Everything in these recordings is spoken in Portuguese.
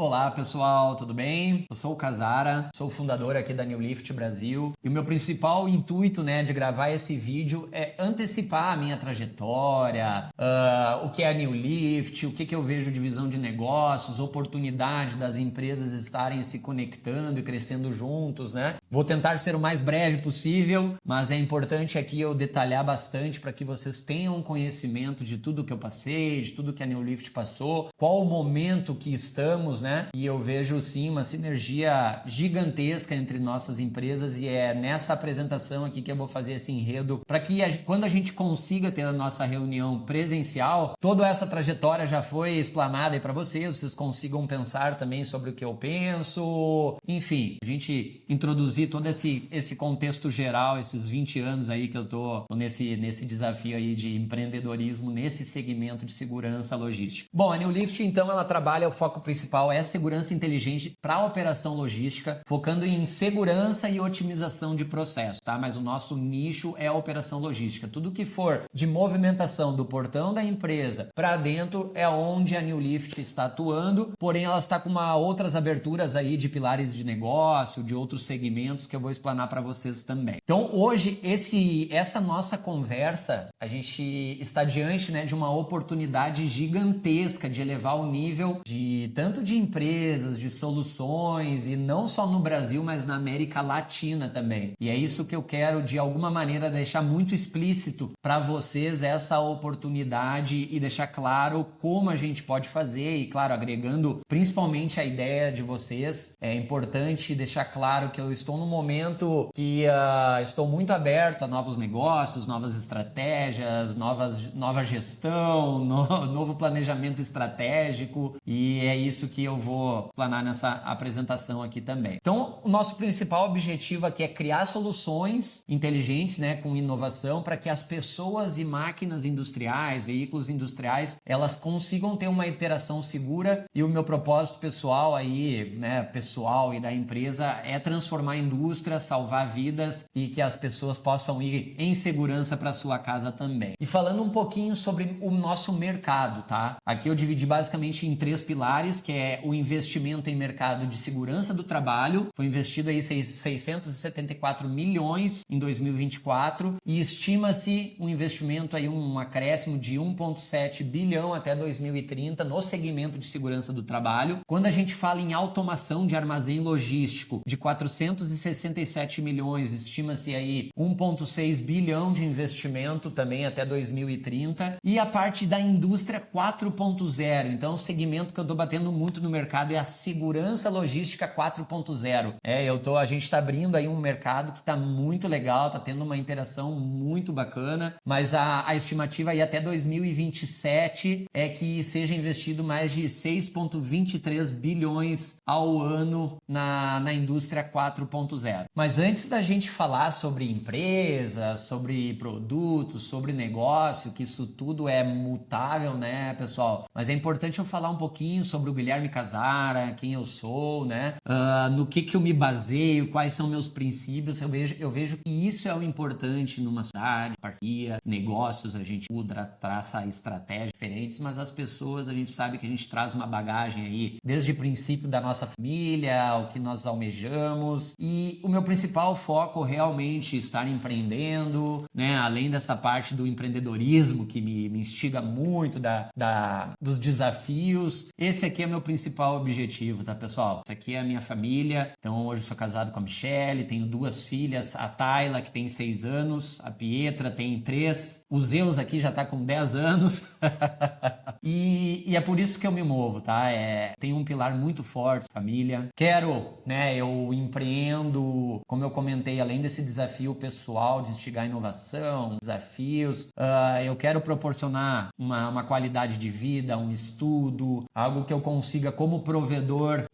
Olá pessoal, tudo bem? Eu sou o Casara, sou o fundador aqui da New Lift Brasil e o meu principal intuito, de gravar esse vídeo é antecipar a minha trajetória, o que é a New Lift, o que eu vejo de visão de negócios, oportunidade das empresas estarem se conectando e crescendo juntos, né? Vou tentar ser o mais breve possível, mas é importante aqui eu detalhar bastante para que vocês tenham conhecimento de tudo que eu passei, de tudo que a New Lift passou, qual o momento que estamos, né? E eu vejo sim uma sinergia gigantesca entre nossas empresas e é nessa apresentação aqui que eu vou fazer esse enredo para que quando a gente consiga ter a nossa reunião presencial, toda essa trajetória já foi explanada aí para vocês consigam pensar também sobre o que eu penso, enfim, a gente introduzir todo esse contexto geral, esses 20 anos aí que eu tô nesse desafio aí de empreendedorismo nesse segmento de segurança logística. Bom, a New Lift então ela trabalha, o foco principal é segurança inteligente para a operação logística, focando em segurança e otimização de processo, tá? Mas o nosso nicho é a operação logística. Tudo que for de movimentação do portão da empresa para dentro é onde a New Lift está atuando, porém ela está com outras aberturas aí de pilares de negócio, de outros segmentos que eu vou explanar para vocês também. Então hoje essa nossa conversa, a gente está diante, de uma oportunidade gigantesca de elevar o nível de tanto de empresas, de soluções e não só no Brasil, mas na América Latina também. E é isso que eu quero de alguma maneira deixar muito explícito para vocês essa oportunidade e deixar claro como a gente pode fazer e claro, agregando principalmente a ideia de vocês. É importante deixar claro que eu estou num momento que estou muito aberto a novos negócios, novas estratégias, nova gestão, novo planejamento estratégico e é isso que eu vou planar nessa apresentação aqui também. Então, o nosso principal objetivo aqui é criar soluções inteligentes, com inovação, para que as pessoas e máquinas industriais, veículos industriais, elas consigam ter uma interação segura e o meu propósito pessoal aí, pessoal e da empresa é transformar a indústria, salvar vidas e que as pessoas possam ir em segurança para sua casa também. E falando um pouquinho sobre o nosso mercado, tá? Aqui eu dividi basicamente em 3 pilares, que é o investimento em mercado de segurança do trabalho, foi investido aí 674 milhões em 2024 e estima-se um investimento aí, um acréscimo de 1,7 bilhão até 2030 no segmento de segurança do trabalho. Quando a gente fala em automação de armazém logístico de 467 milhões, estima-se aí 1,6 bilhão de investimento também até 2030 e a parte da indústria 4.0, então o segmento que eu tô batendo muito no mercado é a segurança logística 4.0. A gente está abrindo aí um mercado que está muito legal, está tendo uma interação muito bacana, mas a estimativa aí até 2027 é que seja investido mais de 6,23 bilhões ao ano na indústria 4.0. Mas antes da gente falar sobre empresa, sobre produtos, sobre negócio, que isso tudo é mutável, pessoal? Mas é importante eu falar um pouquinho sobre o Guilherme Casara, quem eu sou, no que eu me baseio, quais são meus princípios. Eu vejo que isso é o importante numa cidade, parceria, negócios, a gente traça estratégias diferentes, mas as pessoas, a gente sabe que a gente traz uma bagagem aí, desde o princípio da nossa família, o que nós almejamos, e o meu principal foco realmente estar empreendendo, além dessa parte do empreendedorismo que me instiga muito, dos desafios. Esse aqui é meu principal objetivo, tá, pessoal? Essa aqui é a minha família. Então, hoje eu sou casado com a Michelle, tenho 2 filhas, a Tayla, que tem 6 anos, a Pietra tem 3, o Zeus aqui já tá com 10 anos. E é por isso que eu me movo, tá? Tenho um pilar muito forte, família. Quero, eu empreendo, como eu comentei, além desse desafio pessoal de instigar inovação, desafios, eu quero proporcionar uma qualidade de vida, um estudo, algo que eu consiga como provedor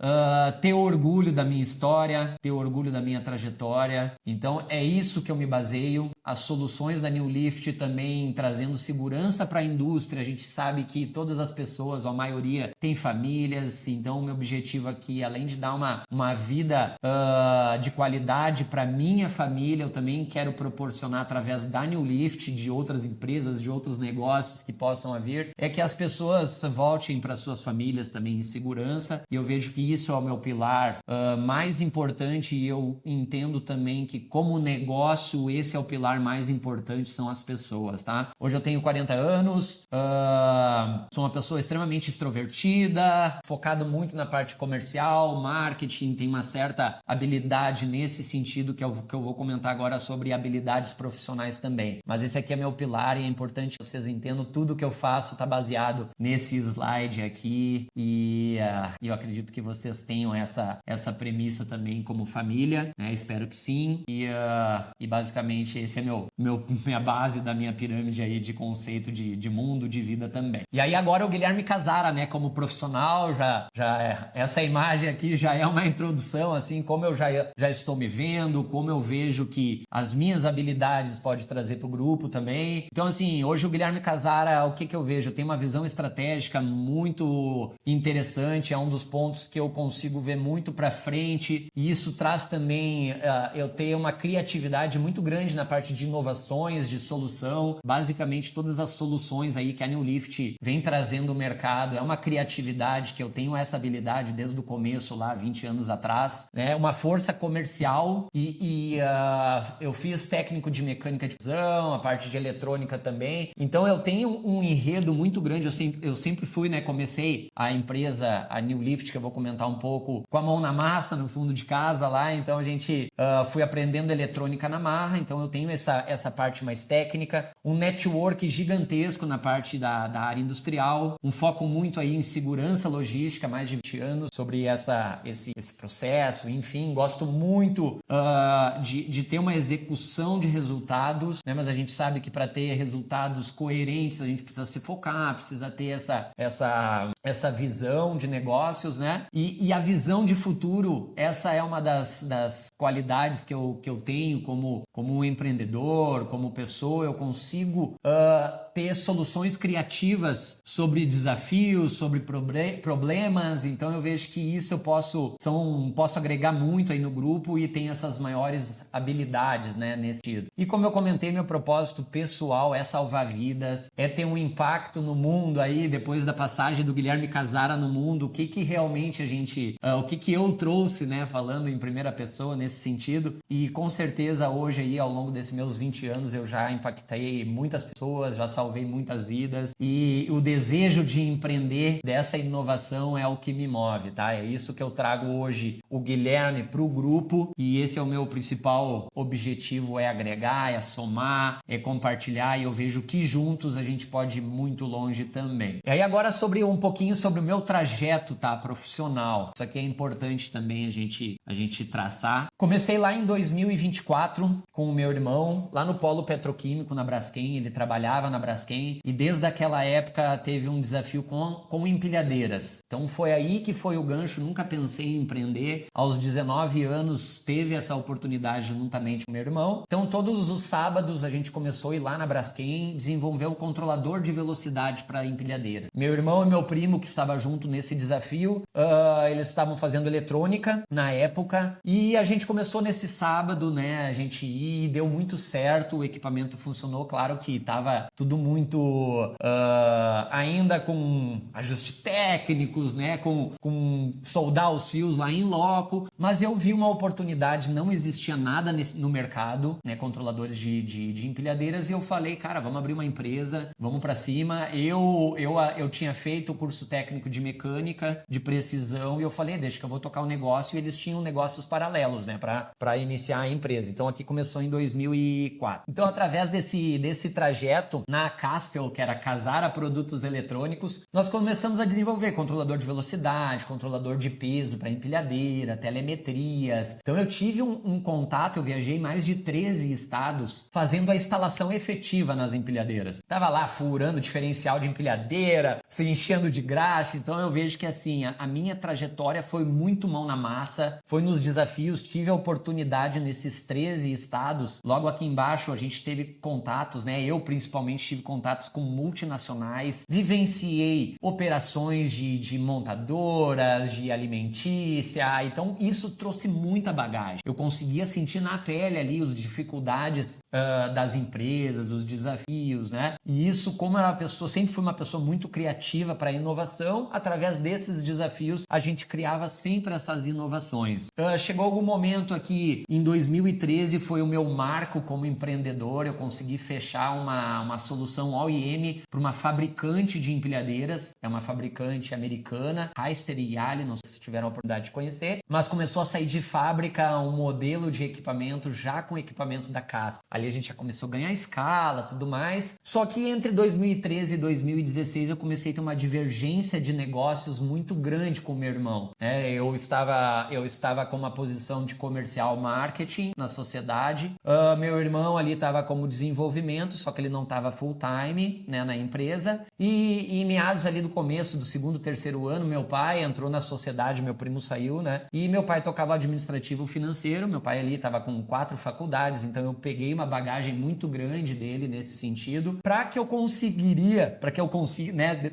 ter orgulho da minha história, ter orgulho da minha trajetória. Então é isso que eu me baseio. As soluções da New Lift também trazendo segurança para a indústria. A gente sabe que todas as pessoas, ou a maioria, tem famílias. Então o meu objetivo aqui, além de dar uma vida de qualidade para minha família, eu também quero proporcionar através da New Lift, de outras empresas, de outros negócios que possam vir, é que as pessoas voltem para suas famílias também em segurança. segurança, e eu vejo que isso é o meu pilar mais importante, e eu entendo também que como negócio esse é o pilar mais importante, são as pessoas, tá? Hoje eu tenho 40 anos, sou uma pessoa extremamente extrovertida, focado muito na parte comercial, marketing, tem uma certa habilidade nesse sentido que eu vou comentar agora sobre habilidades profissionais também. Mas esse aqui é meu pilar e é importante que vocês entendam, tudo que eu faço está baseado nesse slide aqui, e eu acredito que vocês tenham essa premissa também como família, né? Espero que sim, e basicamente esse é minha base da minha pirâmide aí de conceito de mundo, de vida também. E aí agora o Guilherme Casara, né, como profissional, essa imagem aqui já é uma introdução, assim, como eu já estou me vendo, como eu vejo que as minhas habilidades pode trazer para o grupo também. Então, assim, hoje o Guilherme Casara, o que eu vejo? Eu tenho uma visão estratégica muito interessante, é um dos pontos que eu consigo ver muito para frente, e isso traz também eu ter uma criatividade muito grande na parte de inovações, de solução. Basicamente, todas as soluções aí que a New Lift vem trazendo no mercado, é uma criatividade que eu tenho essa habilidade desde o começo lá, 20 anos atrás, né? Uma força comercial e eu fiz técnico de mecânica de visão, a parte de eletrônica também. Então eu tenho um enredo muito grande, eu sempre fui, né? Comecei a empresa, a New Lift, que eu vou comentar um pouco, com a mão na massa, no fundo de casa lá, então a gente fui aprendendo eletrônica na marra, então eu tenho essa parte mais técnica, um network gigantesco na parte da área industrial, um foco muito aí em segurança logística, mais de 20 anos, sobre esse processo, enfim, gosto muito de ter uma execução de resultados, né? Mas a gente sabe que para ter resultados coerentes, a gente precisa se focar, precisa ter essa visão de negócios, né? E a visão de futuro, essa é uma das qualidades que eu tenho como empreendedor, como pessoa, eu consigo ter soluções criativas sobre desafios, sobre problemas, então eu vejo que isso eu posso agregar muito aí no grupo e tenho essas maiores habilidades, né, nesse sentido. E como eu comentei, meu propósito pessoal é salvar vidas, é ter um impacto no mundo aí, depois da passagem do Guilherme Casara no mundo, o que realmente o que eu trouxe, né, falando em primeira pessoa nesse sentido, e com certeza hoje aí, ao longo desses meus 20 anos, eu já impactei muitas pessoas, já salvei muitas vidas, e o desejo de empreender dessa inovação é o que me move, tá? É isso que eu trago hoje, o Guilherme, para o grupo, e esse é o meu principal objetivo, é agregar, é somar, é compartilhar, e eu vejo que juntos a gente pode ir muito longe também. E aí agora um pouquinho sobre o meu trajeto, tá, profissional. Isso aqui é importante também a gente traçar. Comecei lá em 2024 com o meu irmão, lá no Polo Petroquímico, na Braskem. Ele trabalhava na Braskem e desde aquela época teve um desafio com empilhadeiras. Então foi aí que foi o gancho, nunca pensei em empreender. Aos 19 anos teve essa oportunidade juntamente com meu irmão. Então todos os sábados a gente começou a ir lá na Braskem desenvolver um controlador de velocidade para empilhadeira. Meu irmão e meu primo que estava junto nesse desafio, eles estavam fazendo eletrônica na época e a gente começou nesse sábado, né, a gente ir, deu muito certo, o equipamento funcionou, claro que estava tudo muito ainda com ajustes técnicos, né, com soldar os fios lá em loco, mas eu vi uma oportunidade, não existia nada no mercado, né, controladores de empilhadeiras, e eu falei, cara, vamos abrir uma empresa, vamos para cima. Eu tinha feito o curso técnico de mecânica, de precisão, e eu falei, deixa que eu vou tocar um negócio, e eles tinham negócios paralelos, né, para iniciar a empresa. Então aqui começou em 2004. Então através desse trajeto, na Caspel, que era Casara Produtos Eletrônicos, nós começamos a desenvolver controlador de velocidade, controlador de peso para empilhadeira, telemetrias. Então eu tive um contato, eu viajei em mais de 13 estados fazendo a instalação efetiva nas empilhadeiras. Tava lá furando diferencial de empilhadeira, se enchendo de graxa. Então eu vejo que assim, a minha trajetória foi muito mão na massa, foi nos desafios, tive a oportunidade nesses 13 estados passados. Logo aqui embaixo a gente teve contatos, né? Eu principalmente tive contatos com multinacionais, vivenciei operações de montadoras, de alimentícia, então isso trouxe muita bagagem. Eu conseguia sentir na pele ali as dificuldades das empresas, os desafios, né? E isso, como era uma pessoa, sempre fui uma pessoa muito criativa para inovação, através desses desafios a gente criava sempre essas inovações. Chegou algum momento aqui, em 2013 foi o meu marco como empreendedor, eu consegui fechar uma solução OEM para uma fabricante de empilhadeiras, é uma fabricante americana, Hyster e Yali, não sei se tiveram a oportunidade de conhecer, mas começou a sair de fábrica um modelo de equipamento já com equipamento da Casper. Ali a gente já começou a ganhar escala, tudo mais, só que entre 2013 e 2016 eu comecei a ter uma divergência de negócios muito grande com o meu irmão. Eu estava com uma posição de comercial marketing na sociedade, meu irmão ali estava como desenvolvimento, só que ele não estava full time, né, na empresa, e em meados ali do começo do segundo, terceiro ano, meu pai entrou na sociedade, meu primo saiu, né, e meu pai tocava administrativo financeiro, meu pai ali estava com 4 faculdades, então eu peguei uma bagagem muito grande dele nesse sentido,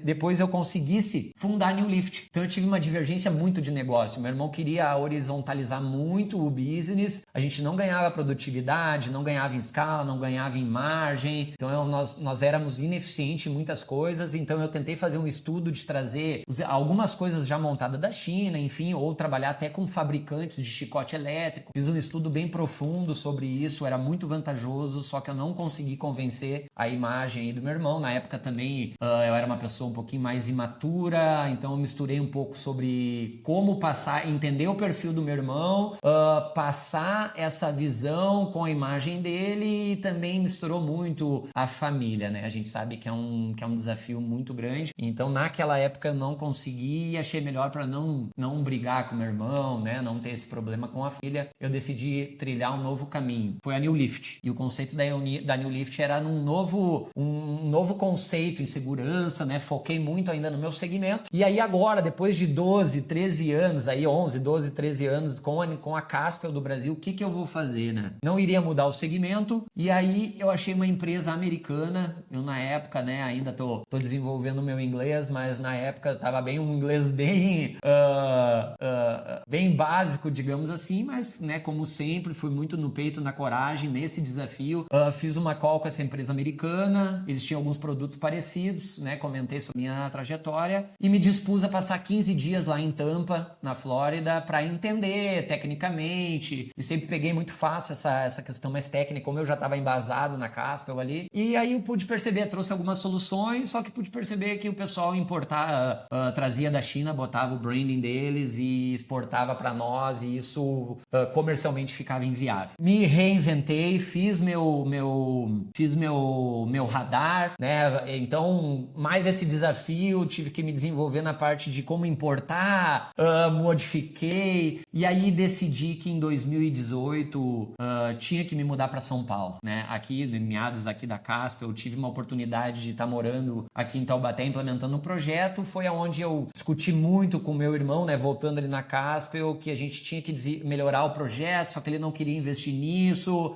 depois eu conseguisse fundar a New Lift. Então eu tive uma divergência muito de negócio, meu irmão queria horizontalizar muito o business, a gente não ganhava produtividade, não ganhava em escala, não ganhava em margem, então nós éramos ineficientes em muitas coisas, então eu tentei fazer um estudo de trazer algumas coisas já montadas da China, enfim, ou trabalhar até com fabricantes de chicote elétrico, fiz um estudo bem profundo sobre isso, era muito vantajoso, só que eu não consegui convencer a imagem aí do meu irmão, na época também eu era uma pessoa um pouquinho mais imatura, então eu misturei um pouco sobre como entender o perfil do meu irmão, passar essa visão com a imagem dele e também misturou muito a família, né? A gente sabe que é um desafio muito grande, então naquela época eu não consegui e achei melhor para não brigar com meu irmão, né? Não ter esse problema com a filha, eu decidi trilhar um novo caminho, foi a New Lift, e o conceito da New Lift era um novo conceito em segurança, né? Foquei muito ainda no meu segmento, e aí agora, depois de 12, 13 anos, aí 11, 12, 13 anos com a Casper do Brasil, o que eu vou fazer, né? Não iria mudar o segmento, e aí eu achei uma empresa americana, eu na época, né, ainda tô desenvolvendo o meu inglês, mas na época eu tava um inglês bem básico, digamos assim, mas, né, como sempre, fui muito no peito, na coragem, nesse desafio, fiz uma call com essa empresa americana, eles tinham alguns produtos parecidos, né, comentei sobre minha trajetória, e me dispus a passar 15 dias lá em Tampa, na Flórida, para entender tecnicamente, e sempre peguei muito fácil essa questão mais técnica, como eu já estava embasado na Casper ali, e aí eu pude perceber, trouxe algumas soluções, só que pude perceber que o pessoal trazia da China, botava o branding deles e exportava para nós, e isso comercialmente ficava inviável. Me reinventei, fiz meu radar, né? Então, mais esse desafio, tive que me desenvolver na parte de como importar, modifiquei, e aí decidi que em 2018 tinha que me mudar para São Paulo, né? Aqui, em meados aqui da Casper, eu tive uma oportunidade de estar morando aqui em Taubaté, implementando um projeto, foi aonde eu discuti muito com meu irmão, né? Voltando ali na Casper, que a gente tinha que melhorar o projeto, só que ele não queria investir nisso,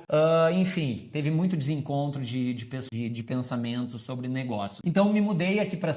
enfim, teve muito desencontro de pensamentos sobre negócio. Então me mudei aqui para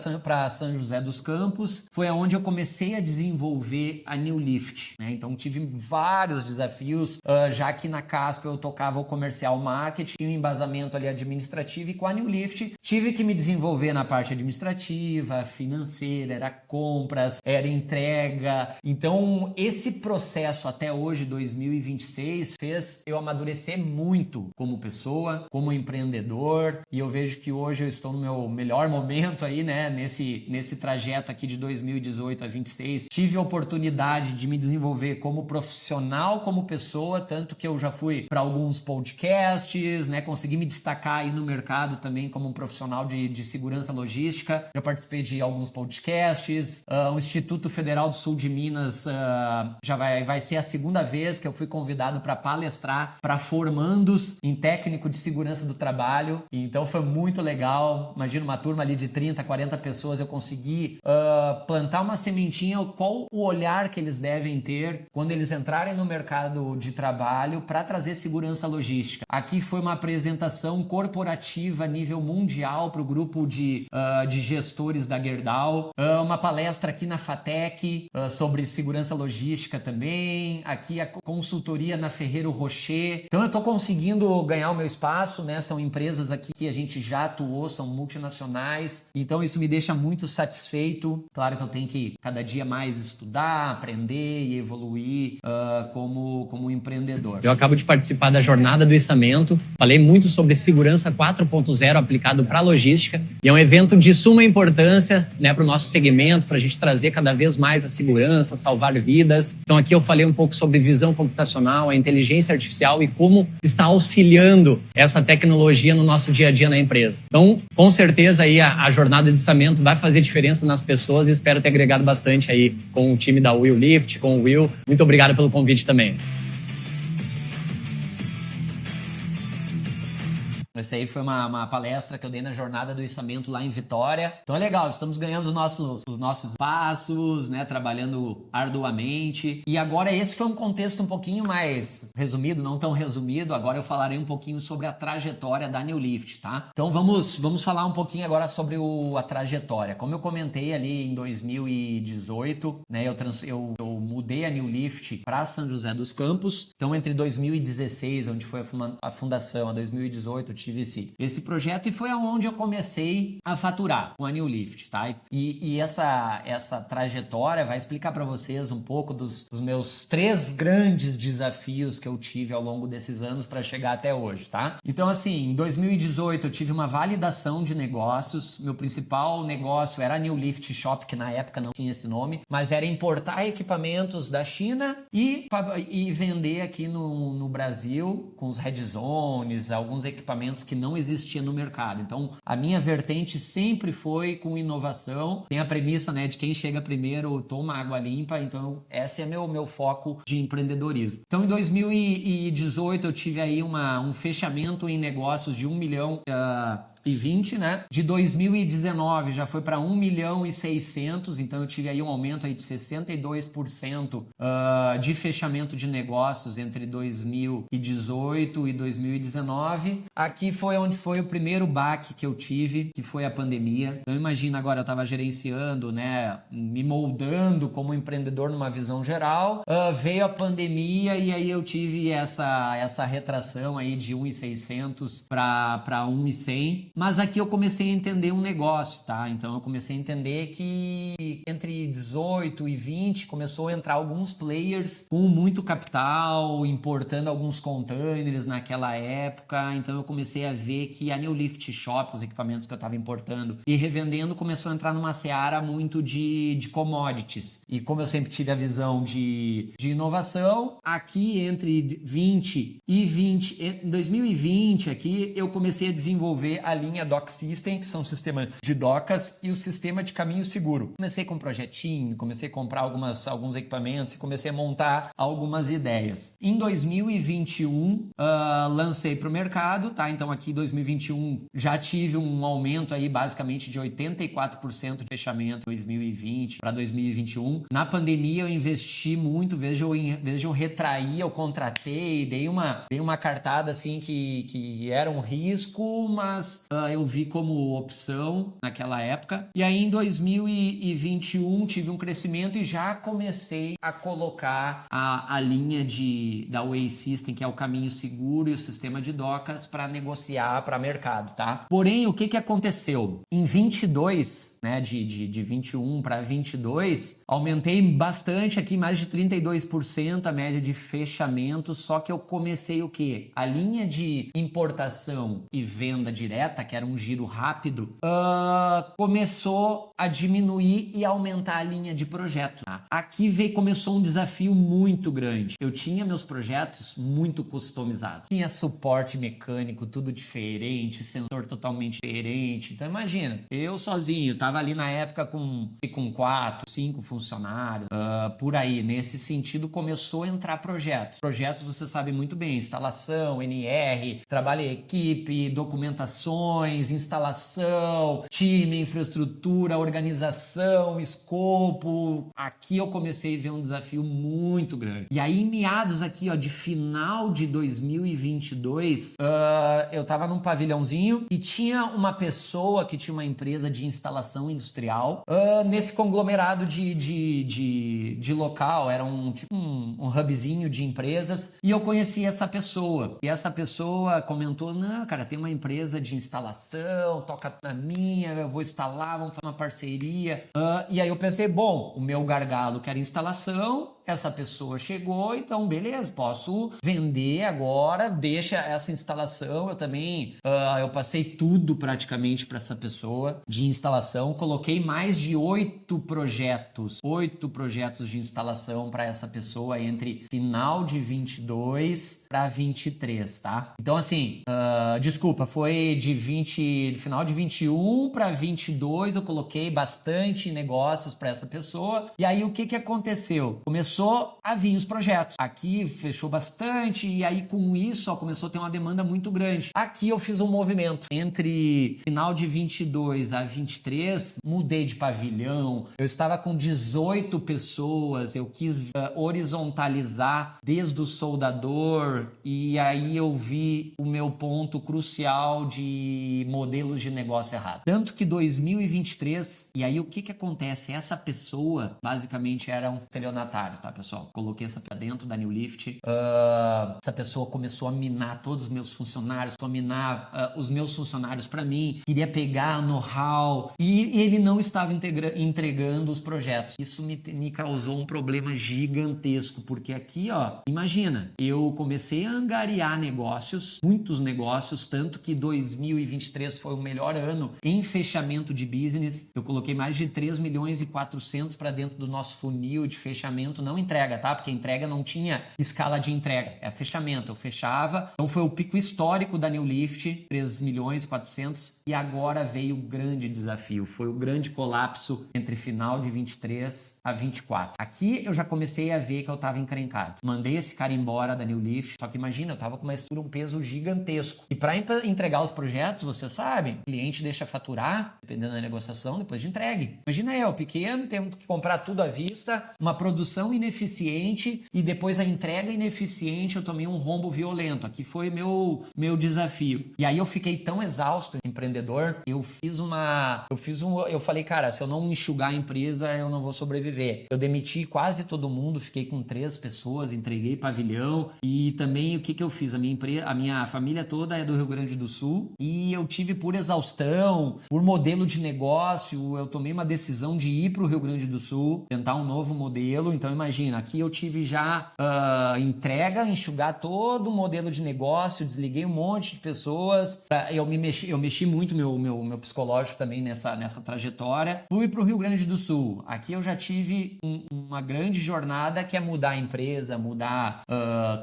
São José dos Campos, foi aonde eu comecei a desenvolver a New Lift, né? Então tive vários desafios, já que na Casper eu tocava o comercial marketing, tinha um embasamento ali administrativo, e com a New Lift tive que me desenvolver na parte administrativa, financeira, era compras, era entrega. Então esse processo até hoje, 2026, fez eu amadurecer muito como pessoa, como empreendedor, e eu vejo que hoje eu estou no meu melhor momento aí, né, nesse trajeto aqui de 2018 a 26. Tive a oportunidade de me desenvolver como profissional, como pessoa, tanto que eu já fui para alguns podcasts, né, consegui me destacar aí no mercado também como um profissional de segurança logística. Já participei de alguns podcasts, o Instituto Federal do Sul de Minas já vai ser a segunda vez que eu fui convidado para palestrar para formandos em técnico de segurança do trabalho. Então foi muito legal. Imagina uma turma ali de 30, 40 pessoas, eu consegui plantar uma sementinha, qual o olhar que eles devem ter quando eles entrarem no mercado de trabalho para trazer segurança logística. Aqui foi uma apresentação corporativa a nível mundial para o grupo de gestores da Gerdau, uma palestra aqui na FATEC sobre segurança logística também, aqui a consultoria na Ferreiro Rocher. Então eu estou conseguindo ganhar o meu espaço, né? São empresas aqui que a gente já atuou, são multinacionais, então isso me deixa muito satisfeito. Claro que eu tenho que cada dia mais estudar, aprender e evoluir como empreendedor. Eu acabo de participar da jornada do içamento, falei muito sobre segurança 4.0 aplicado para a logística, e é um evento de suma importância, né, para o nosso segmento, para a gente trazer cada vez mais a segurança, salvar vidas. Então aqui eu falei um pouco sobre visão computacional, a inteligência artificial e como está auxiliando essa tecnologia no nosso dia a dia na empresa. Então, com certeza aí a jornada de içamento vai fazer diferença nas pessoas e espero ter agregado bastante aí com o time da Will Lift, com o Will. Muito obrigado pelo convite também. Essa aí foi uma palestra que eu dei na jornada do içamento lá em Vitória. Então é legal, estamos ganhando os nossos passos, né? Trabalhando arduamente. E agora esse foi um contexto um pouquinho mais resumido, não tão resumido. Agora eu falarei um pouquinho sobre a trajetória da New Lift, tá? Então vamos falar um pouquinho agora sobre a trajetória. Como eu comentei ali em 2018, né? Eu mudei a New Lift para São José dos Campos. Então entre 2016, onde foi a fundação, a 2018, eu tive esse projeto e foi aonde eu comecei a faturar com a New Lift, tá? E essa trajetória vai explicar para vocês um pouco dos meus 3 grandes desafios que eu tive ao longo desses anos para chegar até hoje, tá? Então, assim, em 2018 eu tive uma validação de negócios. Meu principal negócio era a New Lift Shop, que na época não tinha esse nome, mas era importar equipamentos da China e vender aqui no Brasil com os Red Zones, alguns equipamentos que não existia no mercado. Então, a minha vertente sempre foi com inovação. Tem a premissa, né, de quem chega primeiro toma água limpa. Então, esse é meu foco de empreendedorismo. Então, em 2018, eu tive aí um fechamento em negócios de 1 milhão e 20, né? De 2019 já foi para 1 milhão e 600, então eu tive aí um aumento aí de 62% de fechamento de negócios entre 2018 e 2019. Aqui foi onde foi o primeiro baque que eu tive, que foi a pandemia. Então imagina agora, eu estava gerenciando, né? Me moldando como empreendedor numa visão geral. Veio a pandemia e aí eu tive essa retração aí de 1.600 para 1.100. Mas aqui eu comecei a entender um negócio, tá? Então eu comecei a entender que entre 18 e 20 começou a entrar alguns players com muito capital, importando alguns containers naquela época. Então eu comecei a ver que a New Lift Shop, os equipamentos que eu estava importando e revendendo, começou a entrar numa seara muito de commodities. E como eu sempre tive a visão de inovação, aqui entre 20 e 20, em 2020 aqui eu comecei a desenvolver a linha Dock System, que são o sistema de docas e o sistema de caminho seguro. Comecei com um projetinho, comecei a comprar alguns equipamentos e comecei a montar algumas ideias. Em 2021, lancei para o mercado, tá? Então aqui em 2021 já tive um aumento aí basicamente de 84% de fechamento 2020 para 2021. Na pandemia eu investi muito, veja eu retraí, eu contratei, dei uma cartada assim que era um risco, mas eu vi como opção naquela época. E aí em 2021 tive um crescimento e já comecei a colocar a linha da Way System, que é o caminho seguro e o sistema de docas, para negociar para mercado, tá? Porém, o que aconteceu? Em 22, né, de 21 para 22, aumentei bastante aqui, mais de 32% a média de fechamento, só que eu comecei o quê? A linha de importação e venda direta meta, que era um giro rápido, começou a diminuir e aumentar a linha de projeto. Tá? Aqui começou um desafio muito grande. Eu tinha meus projetos muito customizados. Tinha suporte mecânico, tudo diferente, sensor totalmente diferente. Então imagina, eu sozinho, tava ali na época com 4, 5 funcionários, por aí. Nesse sentido, começou a entrar projetos. Projetos, você sabe muito bem, instalação, NR, trabalho em equipe, documentações, instalação, time, infraestrutura, organização, escopo. Aqui eu comecei a ver um desafio muito grande. E aí, em meados aqui, ó, de final de 2022, eu tava num pavilhãozinho e tinha uma pessoa que tinha uma empresa de instalação industrial nesse conglomerado de local, era um hubzinho de empresas, e eu conheci essa pessoa. E essa pessoa comentou: não, cara, tem uma empresa de instalação, toca na minha, eu vou instalar, vamos fazer uma parceria. E aí eu pensei, bom, o meu gargalo que era instalação, essa pessoa chegou, então beleza, posso vender agora, deixa essa instalação. Eu também, eu passei tudo praticamente para essa pessoa de instalação, coloquei mais de 8 projetos de instalação para essa pessoa entre final de 22 para 23, tá? Então assim, desculpa, foi de final de 21 para 22, eu coloquei bastante negócios para essa pessoa. E aí o que aconteceu? Começou a vir os projetos. Aqui fechou bastante e aí com isso começou a ter uma demanda muito grande. Aqui eu fiz um movimento entre final de 22 a 23, mudei de pavilhão, eu estava com 18 pessoas, eu quis horizontalizar desde o soldador e aí eu vi o meu ponto crucial de modelos de negócio errado. Tanto que 2023, e aí o que acontece? Essa pessoa basicamente era um estelionatário, tá, pessoal? Coloquei essa pra dentro da New Lift. Essa pessoa começou a minar todos os meus funcionários, a minar os meus funcionários para mim, queria pegar know-how e ele não estava entregando os projetos. Isso me causou um problema gigantesco, porque aqui, ó, imagina, eu comecei a angariar negócios, muitos negócios, tanto que 2023 foi o melhor ano em fechamento de business. Eu coloquei mais de 3 milhões e 400 para dentro do nosso funil de fechamento, não entrega, tá? Porque entrega não tinha escala de entrega, é fechamento, eu fechava. Então foi o pico histórico da New Lift, 3 milhões e 400, e agora veio o grande desafio, foi o grande colapso entre final de 23 a 24. Aqui eu já comecei a ver que eu tava encrencado. Mandei esse cara embora da New Lift, só que imagina, eu tava com uma estrutura, um peso gigantesco. E para entregar os projetos, você sabe, o cliente deixa faturar, dependendo da negociação, depois de entregue. Imagina eu, pequeno, tendo que comprar tudo à vista, uma produção ineficiente e depois a entrega ineficiente, eu tomei um rombo violento. Aqui foi meu desafio. E aí eu fiquei tão exausto, empreendedor, eu falei, cara, se eu não enxugar a empresa, eu não vou sobreviver. Eu demiti quase todo mundo, fiquei com 3 pessoas, entreguei pavilhão e também o que eu fiz? A minha família toda é do Rio Grande do Sul e eu tive por exaustão, por modelo de negócio, eu tomei uma decisão de ir para o Rio Grande do Sul, tentar um novo modelo. Então imagina, aqui eu tive já entrega, enxugar todo o modelo de negócio, desliguei um monte de pessoas, eu mexi muito meu psicológico também nessa trajetória. Fui para o Rio Grande do Sul. Aqui eu já tive uma grande jornada que é mudar a empresa, mudar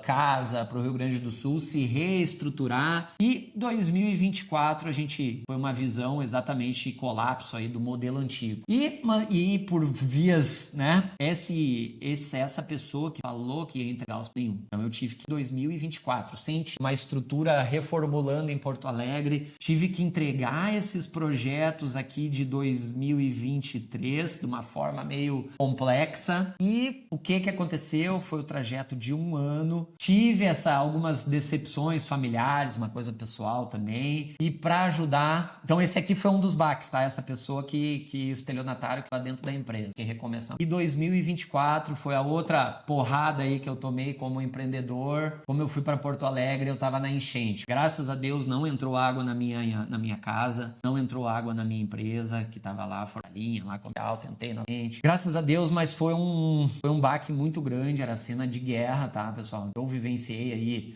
casa para o Rio Grande do Sul, se reestruturar. E 2024 a gente foi uma visão exatamente colapso aí do modelo antigo. E por vias, né? Essa pessoa que falou que ia entregar os nenhum. Então eu tive que 2024, senti uma estrutura reformulando em Porto Alegre, tive que entregar esses projetos aqui de 2023 de uma forma meio complexa. E o que aconteceu foi o trajeto de um ano. Tive algumas decepções familiares, uma coisa pessoal também. E para ajudar, então esse aqui foi um dos baques, tá? Essa pessoa que o estelionatário que tá dentro da empresa, que recomeçamos. E 2024 foi a outra porrada aí que eu tomei como empreendedor. Como eu fui para Porto Alegre, eu tava na enchente. Graças a Deus não entrou água na minha casa, não entrou água na minha empresa, que tava lá, forlinha, lá com o tentei novamente. Graças a Deus, mas foi um baque muito grande, era cena de guerra, tá, pessoal? Eu vivenciei aí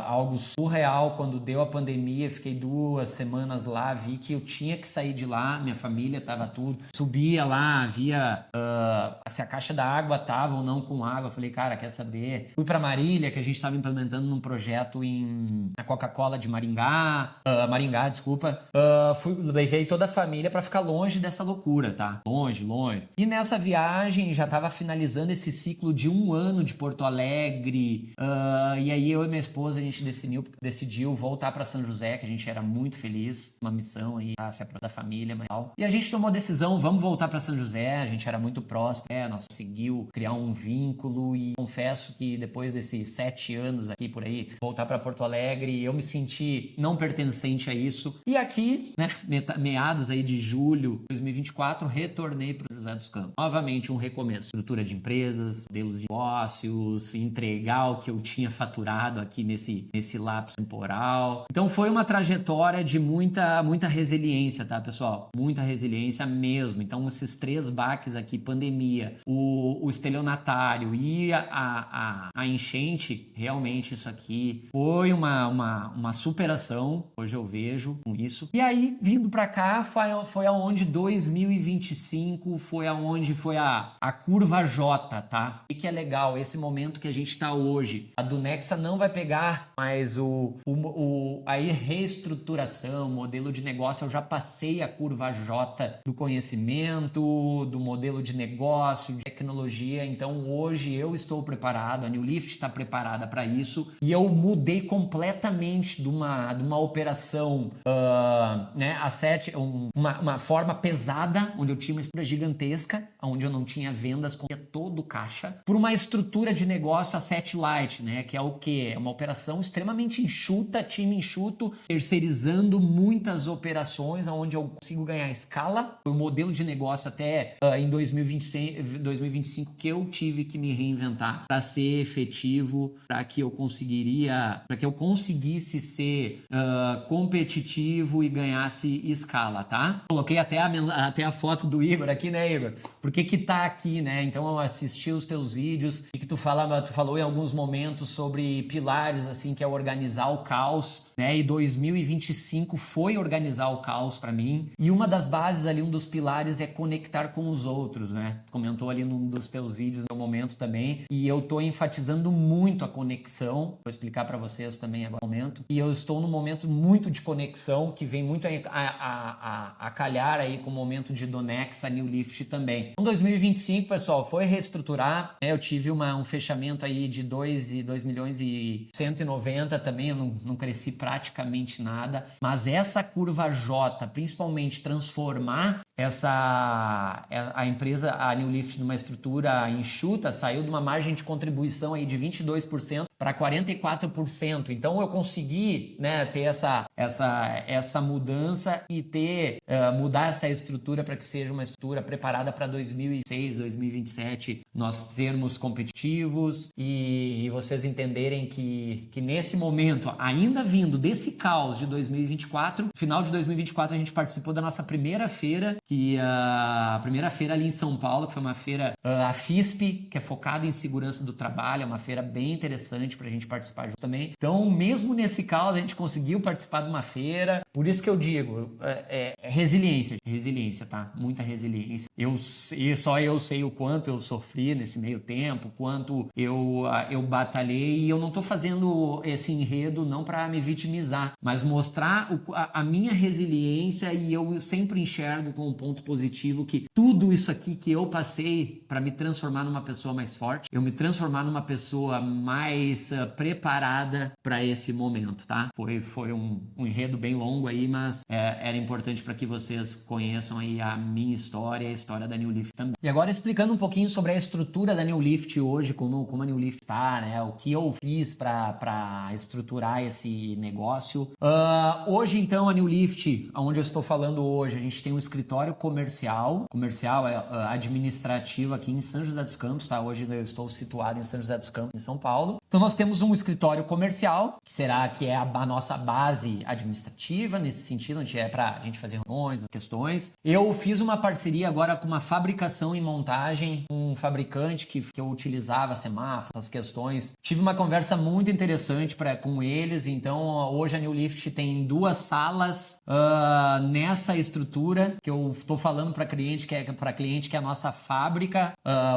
algo surreal quando deu a pandemia, fiquei 2 semanas lá, vi que eu tinha que sair de lá, minha família tava tudo, subia lá, via se a caixa da água tava ou não com água, eu falei, cara, quer saber? Fui pra Marília, que a gente estava implementando num projeto na Coca-Cola de Maringá, desculpa, levei toda a família pra ficar longe dessa loucura, tá? Longe. E nessa viagem já tava finalizando esse ciclo de 1 ano de Porto Alegre, e aí eu e minha esposa, a gente decidiu voltar pra São José, que a gente era muito feliz, uma missão aí, tá? Se aproximar da família, mas tal. E a gente tomou a decisão, vamos voltar pra São José, a gente era muito próximo, nós conseguiu criar um vínculo e confesso que depois desses 7 anos aqui por aí, voltar pra Porto Alegre, eu me senti não pertencente a isso. E aqui, né, meados aí de julho de 2024, retornei para José dos Campos. Novamente um recomeço. Estrutura de empresas, modelos de negócios, entregar o que eu tinha faturado aqui nesse lapso temporal. Então foi uma trajetória de muita resiliência, tá, pessoal? Muita resiliência mesmo. Então esses 3 baques aqui, pandemia, o estelionatário e a enchente, realmente isso aqui foi uma superação, hoje eu vejo com isso. E aí, vindo pra cá, foi aonde 2025 foi aonde foi a curva J, tá? E que é legal, esse momento que a gente tá hoje, a do Nexa não vai pegar mais a reestruturação, modelo de negócio, eu já passei a curva J do conhecimento, do modelo de negócio, de tecnologia, então hoje eu estou preparado, a New Lift está preparada para isso e eu mudei completamente de uma operação, né, uma forma pesada, onde eu tinha uma estrutura gigantesca, onde eu não tinha vendas, com todo o caixa, por uma estrutura de negócio asset light, né, que é o quê? É uma operação extremamente enxuta, time enxuto, terceirizando muitas operações, onde eu consigo ganhar escala. Foi o modelo de negócio até em 2025 que eu tive que me reinventar para ser efetivo, para que eu conseguisse ser competitivo e ganhasse escala, tá? Coloquei até a foto do Igor aqui, né, Igor? Porque que tá aqui, né? Então eu assisti os teus vídeos e que tu falou em alguns momentos sobre pilares, assim, que é organizar o caos, né? E 2025 foi organizar o caos para mim. E uma das bases ali, um dos pilares é conectar com os outros, né? Comentou ali num dos teus vídeos no momento também. E eu tô enfatizando muito a conexão. Vou explicar para vocês também agora no momento. E eu estou num momento muito de conexão, que vem muito a calhar aí com o momento de Donex, a New Lift também. Em 2025, pessoal, foi reestruturar, né? Eu tive um fechamento aí de 2 milhões e 190 também, eu não cresci praticamente nada, mas essa curva J, principalmente transformar a empresa, a New Lift, numa estrutura enxuta, saiu de uma margem de contribuição aí de 22% para 44%. Então eu consegui, né, ter essa mudança e mudar essa estrutura para que seja uma estrutura preparada para 2026, 2027 nós sermos competitivos e vocês entenderem que nesse momento, ainda vindo desse caos de 2024, final de 2024 a gente participou da nossa primeira feira, que a primeira feira ali em São Paulo, que foi uma feira, a FISP, que é focada em segurança do trabalho, é uma feira bem interessante pra gente participar junto também. Então, mesmo nesse caos, a gente conseguiu participar de uma feira. Por isso que eu digo, resiliência, tá? Muita resiliência. Só eu sei o quanto eu sofri nesse meio tempo, quanto eu batalhei, e eu não tô fazendo esse enredo não para me vitimizar, mas mostrar a minha resiliência, e eu sempre enxergo com um ponto positivo que tudo isso aqui que eu passei para me transformar numa pessoa mais forte, eu me transformar numa pessoa mais preparada para esse momento, tá? Foi um enredo bem longo, longo aí, mas era importante para que vocês conheçam aí a minha história e a história da New Lift também. E agora explicando um pouquinho sobre a estrutura da New Lift hoje, como a New Lift está, né? O que eu fiz para estruturar esse negócio. Hoje, então, a New Lift, onde eu estou falando hoje, a gente tem um escritório comercial administrativo aqui em São José dos Campos, tá? Hoje eu estou situado em São José dos Campos, em São Paulo. Então nós temos um escritório comercial, que é a nossa base administrativa, nesse sentido, onde é para a gente fazer reuniões, questões. Eu fiz uma parceria agora com uma fabricação e montagem, um fabricante que eu utilizava semáforos, essas questões. Tive uma conversa muito interessante com eles, então hoje a New Lift tem 2 salas nessa estrutura que eu estou falando para cliente, que é a nossa fábrica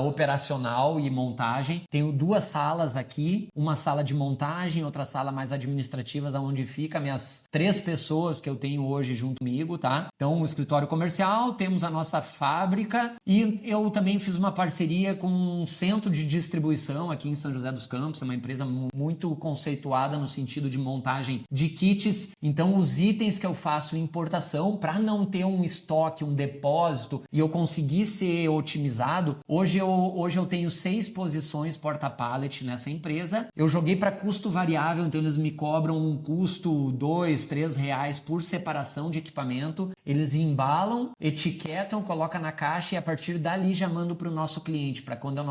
operacional e montagem. Tenho 2 salas aqui, uma sala de montagem, outra sala mais administrativa, onde fica minhas 3 pessoas que eu tenho hoje junto comigo, tá? Então, o escritório comercial, temos a nossa fábrica e eu também fiz uma parceria com um centro de distribuição aqui em São José dos Campos, é uma empresa muito conceituada no sentido de montagem de kits. Então, os itens que eu faço importação, para não ter um estoque, um depósito e eu conseguir ser otimizado, hoje eu tenho 6 posições porta-pallet nessa empresa. Eu joguei para custo variável, então eles me cobram um custo R$2, R$3 por separação de equipamento. Eles embalam, etiquetam, colocam na caixa e a partir dali já mando para o nosso cliente, para quando é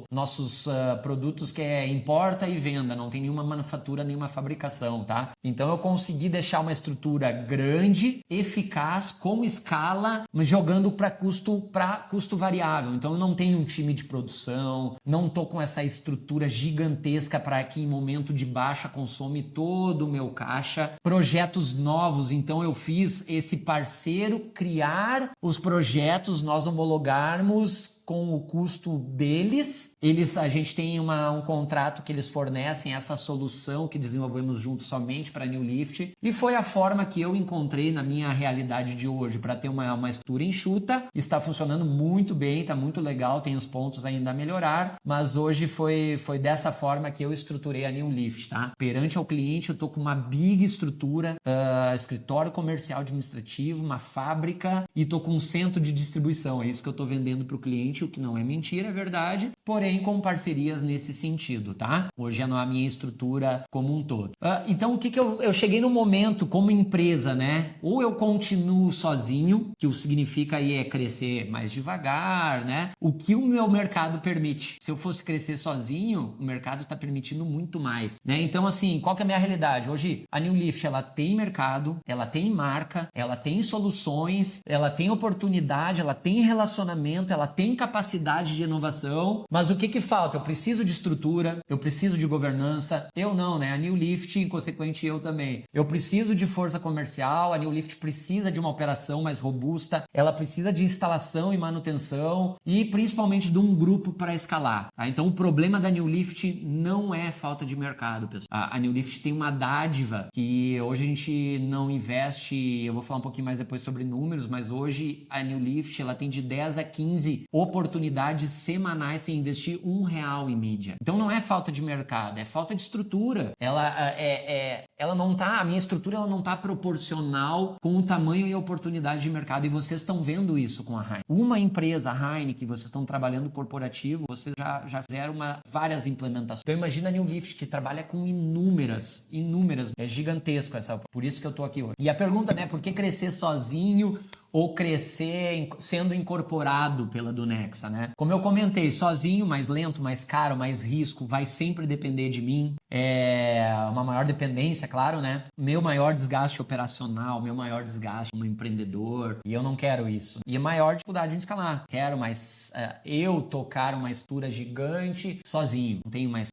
nossos produtos que importa e venda, não tem nenhuma manufatura, nenhuma fabricação, tá? Então eu consegui deixar uma estrutura grande, eficaz, com escala, mas jogando para custo variável. Então eu não tenho um time de produção, não tô com essa estrutura gigantesca para que em momento de baixa consome todo o meu caixa. Projetos novos, então eu fiz esse parceiro criar os projetos, nós homologarmos com o custo deles. A gente tem um contrato que eles fornecem essa solução que desenvolvemos juntos somente para a New Lift, e foi a forma que eu encontrei na minha realidade de hoje para ter uma estrutura enxuta. Está funcionando muito bem, está muito legal, tem os pontos ainda a melhorar, mas hoje foi dessa forma que eu estruturei a New Lift, tá? Perante ao cliente, eu tô com uma big estrutura, escritório comercial administrativo, uma fábrica e tô com um centro de distribuição. É isso que eu tô vendendo para o cliente, o que não é mentira, é verdade, porém com parcerias nesse sentido, tá? Hoje é a minha estrutura como um todo. Então, o que eu cheguei no momento como empresa, né? Ou eu continuo sozinho, que o significa aí é crescer mais devagar, né? O que o meu mercado permite. Se eu fosse crescer sozinho, o mercado está permitindo muito mais, né? Então, assim, qual que é a minha realidade? Hoje, a New Lift, ela tem mercado, ela tem marca, ela tem soluções, ela tem oportunidade, ela tem relacionamento, ela tem capacidade de inovação, mas o que falta? Eu preciso de estrutura, eu preciso de governança, eu não, né? A New Lift, em consequente, eu também. Eu preciso de força comercial, a New Lift precisa de uma operação mais robusta, ela precisa de instalação e manutenção e principalmente de um grupo para escalar, tá? Então, o problema da New Lift não é falta de mercado, pessoal. A New Lift tem uma dádiva que hoje a gente não investe, eu vou falar um pouquinho mais depois sobre números, mas hoje a New Lift, ela tem de 10 a 15 oportunidades semanais sem investir R$1 em mídia. Então não é falta de mercado, é falta de estrutura. Ela não tá, a minha estrutura ela não tá proporcional com o tamanho e a oportunidade de mercado, e vocês estão vendo isso com a Heineken. Uma empresa, a Heineken, vocês estão trabalhando corporativo, vocês já fizeram várias implementações. Então imagina a New Lift, que trabalha com inúmeras, é gigantesco por isso que eu tô aqui hoje. E a pergunta, né, por que crescer sozinho ou crescer sendo incorporado pela Dunexa, né? Como eu comentei, sozinho, mais lento, mais caro, mais risco, vai sempre depender de mim. É uma maior dependência, claro, né? Meu maior desgaste operacional, meu maior desgaste como empreendedor, e eu não quero isso. E a maior dificuldade em escalar. Quero mais eu tocar uma estrutura gigante sozinho. Não tenho mais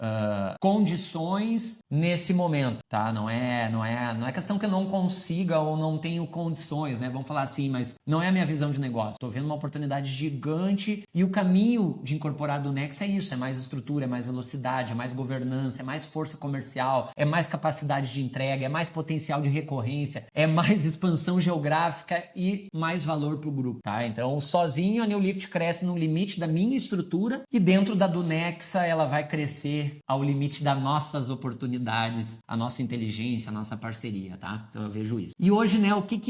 condições nesse momento, tá? Não é questão que eu não consiga ou não tenho condições, né? Vamos falar assim, mas mas não é a minha visão de negócio. Estou vendo uma oportunidade gigante e o caminho de incorporar do Nexa é isso, é mais estrutura, é mais velocidade, é mais governança, é mais força comercial, é mais capacidade de entrega, é mais potencial de recorrência, é mais expansão geográfica e mais valor para o grupo, tá? Então, sozinho a New Lift cresce no limite da minha estrutura e dentro da do Nexa ela vai crescer ao limite das nossas oportunidades, a nossa inteligência, a nossa parceria, tá? Então eu vejo isso. E hoje, né, o que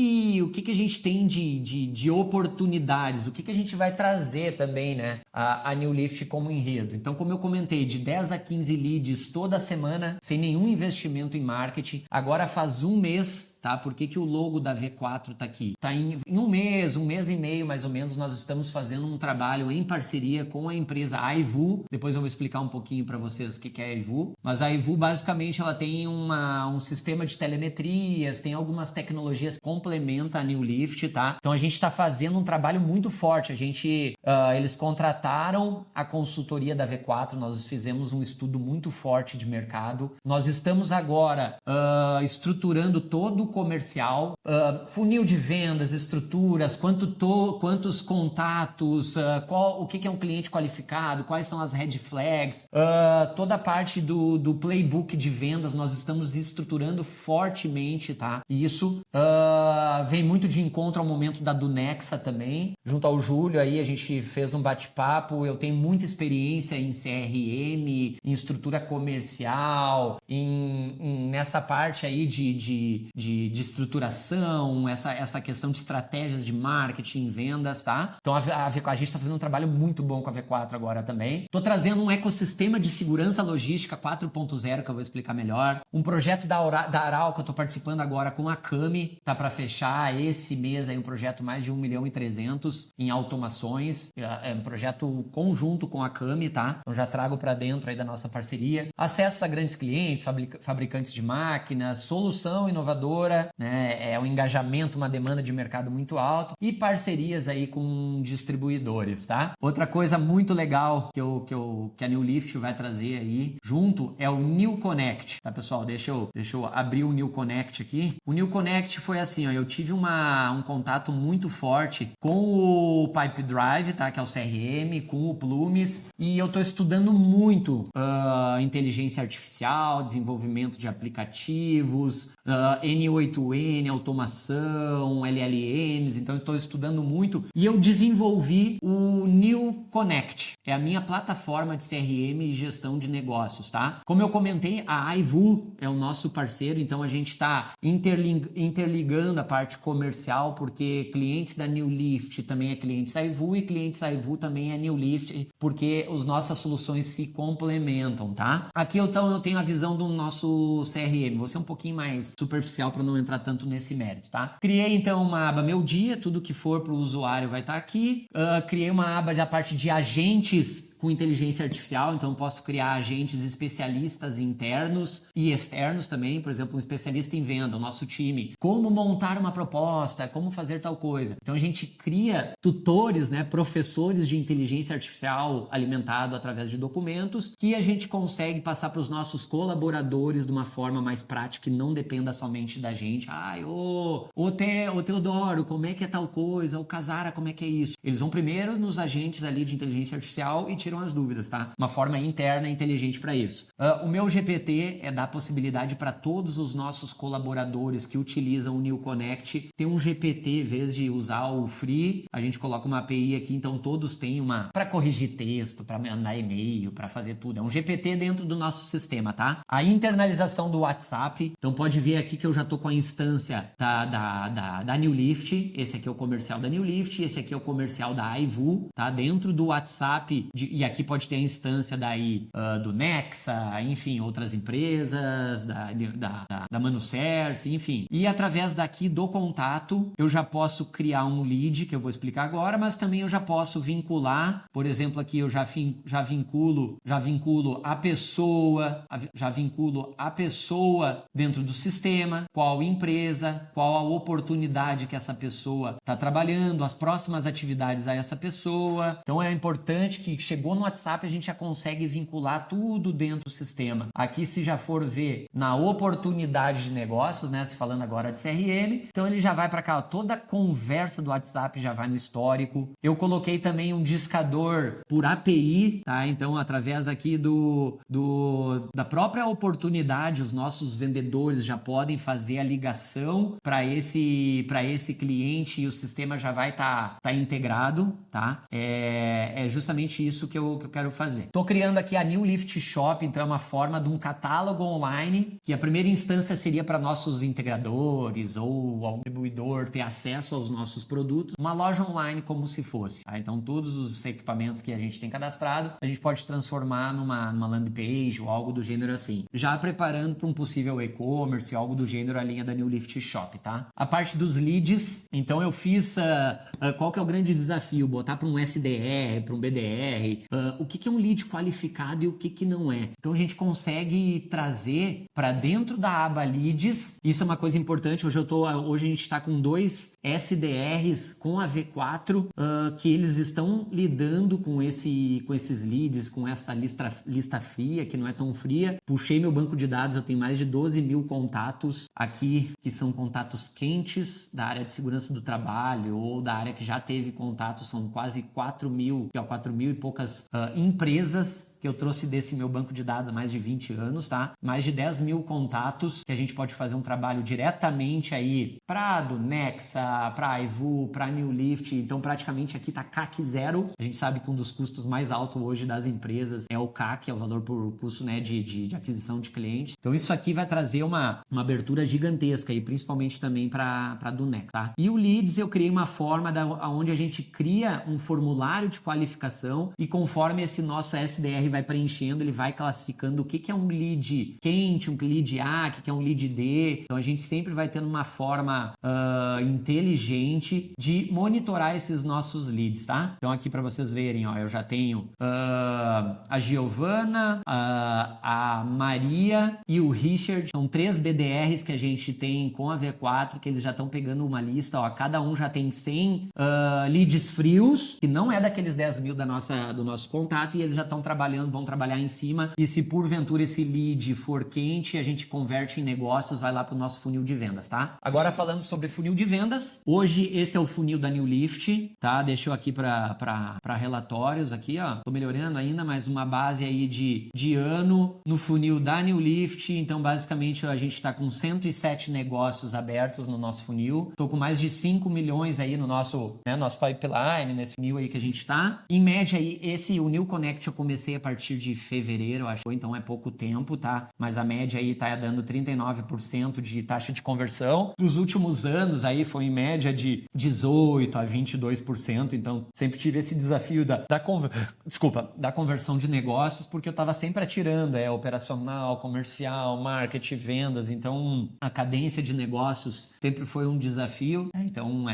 a gente tem de oportunidades, o que a gente vai trazer também, né, a New Lift como enredo. Então, como eu comentei, de 10 a 15 leads toda semana, sem nenhum investimento em marketing. Agora faz um mês, tá? Por que o logo da V4 tá aqui? Tá em um mês e meio mais ou menos, nós estamos fazendo um trabalho em parceria com a empresa Aivu. Depois eu vou explicar um pouquinho para vocês o que é a Aivu. Mas a Aivu, basicamente, ela tem um sistema de telemetrias, tem algumas tecnologias que complementam a New Lift, tá? Então a gente está fazendo um trabalho muito forte. Eles contrataram a consultoria da V4, nós fizemos um estudo muito forte de mercado. Nós estamos agora estruturando todo o comercial, funil de vendas, estruturas, quantos contatos, o que é um cliente qualificado, quais são as red flags, toda a parte do playbook de vendas nós estamos estruturando fortemente, tá? E isso vem muito de encontro ao momento da do Nexa também. Junto ao Júlio aí a gente fez um bate-papo, eu tenho muita experiência em CRM, em estrutura comercial, nessa parte aí de estruturação, essa questão de estratégias de marketing, vendas, tá? Então a gente está fazendo um trabalho muito bom com a V4 agora também. Tô trazendo um ecossistema de segurança logística 4.0 que eu vou explicar melhor. Um projeto da Aral que eu tô participando agora com a Cami, tá para fechar esse mês aí um projeto mais de 1.300.000 em automações. É um projeto conjunto com a Cami, tá? Então já trago para dentro aí da nossa parceria. Acesso a grandes clientes, fabricantes de máquinas, solução inovadora, né? É um engajamento, uma demanda de mercado muito alto e parcerias aí com distribuidores, tá? Outra coisa muito legal que a New Lift vai trazer aí junto é o New Connect, tá, pessoal? Deixa eu abrir o New Connect aqui. O New Connect foi assim, ó, eu tive um contato muito forte com o Pipe Drive, tá? Que é o CRM, com o Plumes, e eu tô estudando muito inteligência artificial, desenvolvimento de aplicativos, N8N, automação, LLMs, então eu estou estudando muito e eu desenvolvi o New Connect, é a minha plataforma de CRM e gestão de negócios, tá? Como eu comentei, a Aivu é o nosso parceiro, então a gente está interligando a parte comercial, porque clientes da New Lift também é clientes Aivu e clientes Aivu também é New Lift, porque as nossas soluções se complementam, tá? Aqui eu tenho a visão do nosso CRM, vou ser um pouquinho mais superficial para não entrar tanto nesse mérito, tá? Criei então uma aba Meu Dia, tudo que for para o usuário vai estar aqui. Criei uma aba da parte de agentes com inteligência artificial, então posso criar agentes especialistas internos e externos também, por exemplo, um especialista em venda, o nosso time, como montar uma proposta, como fazer tal coisa. Então a gente cria tutores, né, professores de inteligência artificial alimentado através de documentos que a gente consegue passar para os nossos colaboradores de uma forma mais prática e não dependa somente da gente. Ô Teodoro, como é que é tal coisa? O Casara, como é que é isso? Eles vão primeiro nos agentes ali de inteligência artificial e tiram as dúvidas, tá? Uma forma interna e inteligente para isso. O meu GPT é dar possibilidade para todos os nossos colaboradores que utilizam o New Connect ter um GPT, em vez de usar o Free, a gente coloca uma API aqui, então todos têm uma para corrigir texto, para mandar e-mail, para fazer tudo. É um GPT dentro do nosso sistema, tá? A internalização do WhatsApp, então pode ver aqui que eu já tô com a instância da New Lift, esse aqui é o comercial da New Lift, esse aqui é o comercial da Aivu, tá? Dentro do WhatsApp, e aqui pode ter a instância daí do Nexa, enfim, outras empresas, da Manucerce, enfim. E através daqui do contato, eu já posso criar um lead, que eu vou explicar agora, mas também eu já posso vincular, por exemplo, aqui eu já vinculo a pessoa dentro do sistema, qual empresa, qual a oportunidade que essa pessoa está trabalhando, as próximas atividades a essa pessoa. Então é importante que chegou chegou no WhatsApp, a gente já consegue vincular tudo dentro do sistema. Aqui, se já for ver na oportunidade de negócios, né? Se falando agora de CRM, então ele já vai para cá, ó, toda a conversa do WhatsApp já vai no histórico. Eu coloquei também um discador por API, tá? Então, através aqui da própria oportunidade, os nossos vendedores já podem fazer a ligação para esse cliente e o sistema já vai estar integrado, tá? É justamente isso que eu quero fazer. Tô criando aqui a New Lift Shop, então é uma forma de um catálogo online, que a primeira instância seria para nossos integradores ou ao distribuidor ter acesso aos nossos produtos, uma loja online como se fosse, tá? Então todos os equipamentos que a gente tem cadastrado, a gente pode transformar numa landing page ou algo do gênero assim, já preparando para um possível e-commerce, algo do gênero, a linha da New Lift Shop, tá? A parte dos leads, então eu fiz qual que é o grande desafio? Botar para um SDR, para um BDR, o que é um lead qualificado e o que não é. Então a gente consegue trazer para dentro da aba leads, isso é uma coisa importante, hoje a gente está com 2 SDRs com a V4, que eles estão lidando com esses leads, com essa lista fria, que não é tão fria. Puxei meu banco de dados, eu tenho mais de 12 mil contatos aqui, que são contatos quentes da área de segurança do trabalho ou da área que já teve contatos, são quase 4 mil e poucas empresas que eu trouxe desse meu banco de dados há mais de 20 anos, tá? Mais de 10 mil contatos que a gente pode fazer um trabalho diretamente aí para do Nexa, para Ivu, para New Lift. Então, praticamente aqui tá CAC zero. A gente sabe que um dos custos mais altos hoje das empresas é o CAC, é o valor por custo, né, de aquisição de clientes. Então, isso aqui vai trazer uma abertura gigantesca aí, principalmente também para do Nexa, tá? E o Leads, eu criei uma forma onde a gente cria um formulário de qualificação e conforme esse nosso SDR vai preenchendo, ele vai classificando o que é um lead quente, um lead A, o que é um lead D. Então a gente sempre vai tendo uma forma inteligente de monitorar esses nossos leads, tá? Então aqui para vocês verem, ó, eu já tenho a Giovana, a Maria e o Richard. São 3 BDRs que a gente tem com a V4, que eles já estão pegando uma lista, ó, cada um já tem 100 leads frios, que não é daqueles 10 mil do nosso contato, e eles já estão vão trabalhar em cima, e se porventura esse lead for quente, a gente converte em negócios, vai lá para o nosso funil de vendas, tá? Agora falando sobre funil de vendas, hoje esse é o funil da New Lift, tá? Deixa eu aqui para relatórios aqui, ó, tô melhorando ainda, mas uma base aí de ano no funil da New Lift. Então basicamente a gente está com 107 negócios abertos no nosso funil, tô com mais de 5 milhões aí no nosso pipeline, nesse funil aí que a gente tá. Em média aí, o New Connect eu comecei a partir de fevereiro, acho, então é pouco tempo, tá? Mas a média aí tá dando 39% de taxa de conversão. Nos últimos anos aí foi em média de 18% a 22%, então sempre tive esse desafio da conversão de negócios, porque eu tava sempre atirando, operacional, comercial, marketing, vendas, então a cadência de negócios sempre foi um desafio, né? Então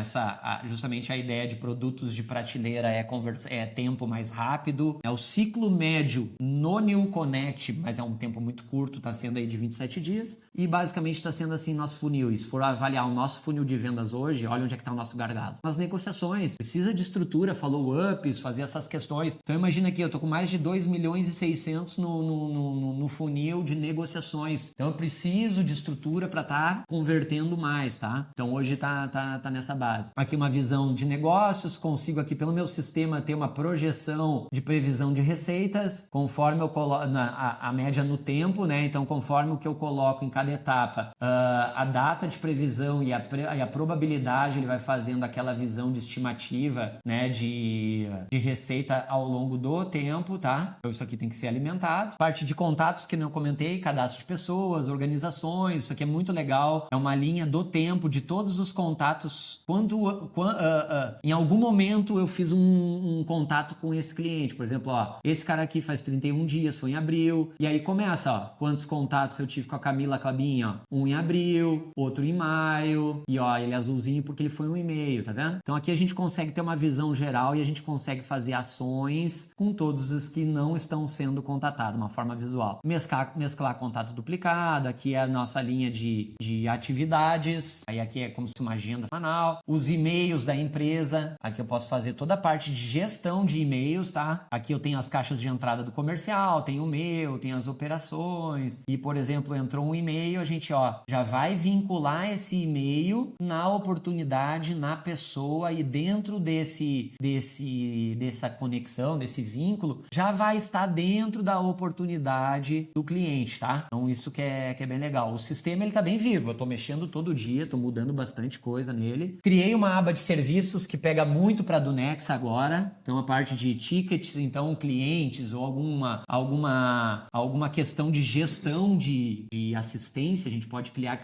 justamente a ideia de produtos de prateleira é tempo mais rápido, o ciclo médio no New Connect, mas é um tempo muito curto, está sendo aí de 27 dias, e basicamente está sendo assim nosso funil. E se for avaliar o nosso funil de vendas hoje, olha onde é que está o nosso gargalo. Nas negociações, precisa de estrutura, follow-ups, fazer essas questões. Então imagina aqui, eu tô com mais de 2 milhões e 600 no funil de negociações. Então eu preciso de estrutura para estar convertendo mais, tá? Então hoje tá nessa base. Aqui uma visão de negócios, consigo aqui pelo meu sistema ter uma projeção de previsão de receitas, conforme eu coloco a média no tempo, né? Então, conforme o que eu coloco em cada etapa, a data de previsão e a probabilidade, ele vai fazendo aquela visão de estimativa, né? De receita ao longo do tempo, tá? Então, isso aqui tem que ser alimentado. Parte de contatos que eu comentei, cadastro de pessoas, organizações, isso aqui é muito legal. É uma linha do tempo de todos os contatos. Em algum momento eu fiz um contato com esse cliente, por exemplo, ó, esse cara aqui aqui faz 31 dias, foi em abril. E aí começa, ó, quantos contatos eu tive com a Camila Clabin, ó. Um em abril, outro em maio. E ó, ele é azulzinho porque ele foi um e-mail, tá vendo? Então aqui a gente consegue ter uma visão geral e a gente consegue fazer ações com todos os que não estão sendo contatados, uma forma visual. Mesclar contato duplicado, aqui é a nossa linha de atividades, aí aqui é como se uma agenda semanal, os e-mails da empresa, aqui eu posso fazer toda a parte de gestão de e-mails, tá? Aqui eu tenho as caixas de entrada do comercial, tem o meu, tem as operações, e por exemplo, entrou um e-mail, a gente ó, já vai vincular esse e-mail na oportunidade, na pessoa, e dentro dessa conexão, desse vínculo, já vai estar dentro da oportunidade do cliente, tá? Então isso que é bem legal. O sistema ele tá bem vivo, eu tô mexendo todo dia, tô mudando bastante coisa nele. Criei uma aba de serviços que pega muito para do Nexa agora, então a parte de tickets, então clientes ou alguma questão de gestão de assistência, a gente pode criar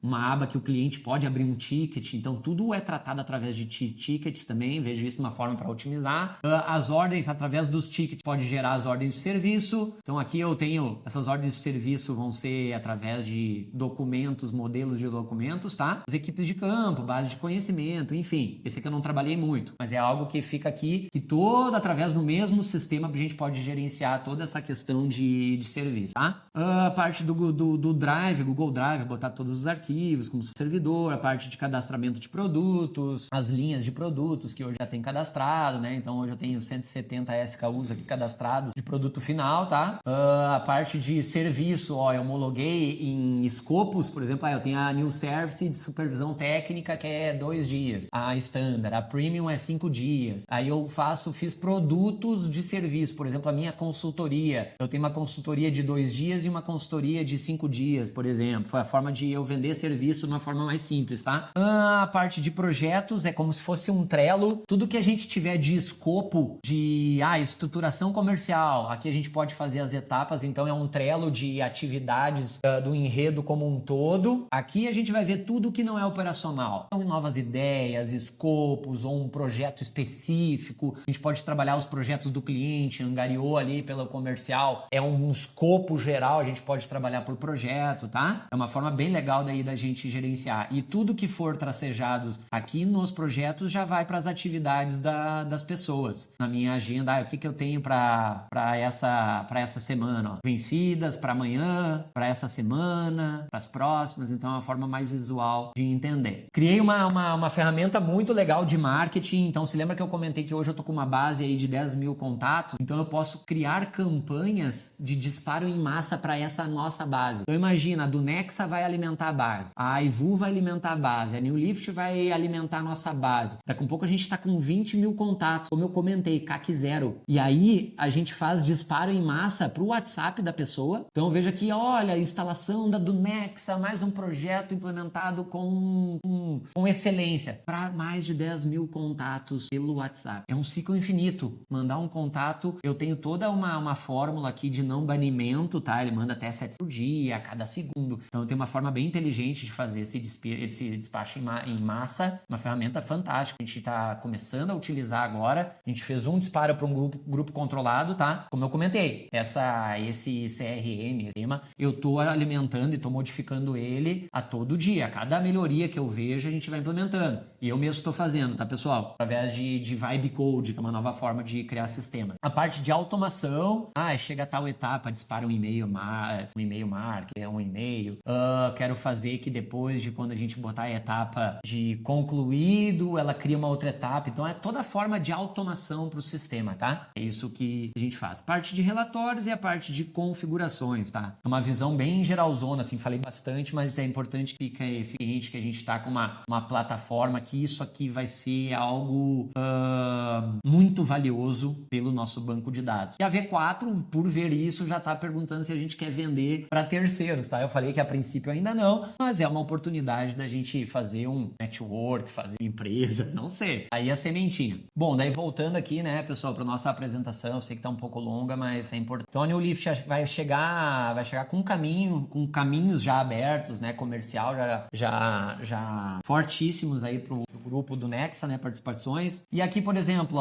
uma aba que o cliente pode abrir um ticket, então tudo é tratado através de tickets também, vejo isso de uma forma para otimizar. As ordens, através dos tickets, pode gerar as ordens de serviço, então aqui eu tenho, essas ordens de serviço vão ser através de documentos, modelos de documentos, tá? As equipes de campo, base de conhecimento, enfim, esse aqui eu não trabalhei muito, mas é algo que fica aqui, que todo através do mesmo sistema a gente pode gerenciar toda essa questão de serviço, tá? A parte do Drive, Google Drive, botar todos os arquivos como servidor, a parte de cadastramento de produtos, as linhas de produtos que hoje já tem cadastrado, né? Então hoje eu tenho 170 SKUs aqui cadastrados de produto final, tá? A parte de serviço, ó, eu homologuei em escopos, por exemplo, eu tenho a New Service de supervisão técnica que é 2 dias, a Standard, a Premium é 5 dias, aí eu fiz produtos de serviço, por exemplo, a minha consultoria, eu tenho uma consultoria de 2 dias e uma consultoria de 5 dias, por exemplo, foi a forma de eu vender serviço de uma forma mais simples, tá? A parte de projetos é como se fosse um Trello, tudo que a gente tiver de escopo de estruturação comercial, aqui a gente pode fazer as etapas, então é um Trello de atividades do enredo como um todo. Aqui a gente vai ver tudo que não é operacional, são novas ideias, escopos ou um projeto específico, a gente pode trabalhar os projetos do cliente, angariou ali pelo comercial, é um escopo geral, a gente pode trabalhar por projeto, tá? É uma forma bem legal daí da gente gerenciar, e tudo que for tracejado aqui nos projetos já vai para as atividades das pessoas. Na minha agenda, o que eu tenho para essa semana, ó. Vencidas para amanhã, para essa semana, para as próximas, então é uma forma mais visual de entender. Criei uma ferramenta muito legal de marketing, então se lembra que eu comentei que hoje eu tô com uma base aí de 10 mil contatos, então eu posso criar campanhas de disparo em massa para essa nossa base. Então imagina, a do Nexa vai alimentar a base, a Ivu vai alimentar a base, a New Lift vai alimentar a nossa base. Daqui a pouco a gente tá com 20 mil contatos, como eu comentei, CAC 0. E aí a gente faz disparo em massa pro WhatsApp da pessoa. Então veja aqui, olha, instalação do Nexa, mais um projeto implementado com excelência para mais de 10 mil contatos pelo WhatsApp. É um ciclo infinito. Mandar um contato, eu tenho toda uma fórmula aqui de não banimento, tá? Ele manda até 7 por dia, a cada segundo. Então tem uma forma bem inteligente de fazer esse despacho em massa, uma ferramenta fantástica. A gente está começando a utilizar agora. A gente fez um disparo para um grupo controlado, tá? Como eu comentei, esse CRM, eu tô alimentando e tô modificando ele a todo dia. A cada melhoria que eu vejo, a gente vai implementando. E eu mesmo estou fazendo, tá, pessoal? Através de Vibe Code, que é uma nova forma de criar sistemas. A parte de automação, chega a tal etapa, dispara um e-mail marketing, um e-mail. Quero fazer que depois de quando a gente botar a etapa de concluído, ela cria uma outra etapa. Então é toda forma de automação para o sistema, tá? É isso que a gente faz. Parte de relatórios e a parte de configurações, tá? É uma visão bem geralzona, assim, falei bastante, mas é importante que fique eficiente que a gente está com uma plataforma que isso aqui vai ser algo muito valioso pelo nosso banco de dados. E a V4, por ver isso, já está perguntando se a gente quer vender para terceiros, tá? Eu falei que a princípio ainda não, mas é uma oportunidade da gente fazer um network, fazer empresa, não sei. Aí a sementinha. Bom, daí voltando aqui, né, pessoal, para nossa apresentação, eu sei que tá um pouco longa, mas é importante. Então a New Lift vai chegar com caminhos já abertos, né, comercial, já fortíssimos aí pro grupo do Nexa, né, participações. E aqui, por exemplo,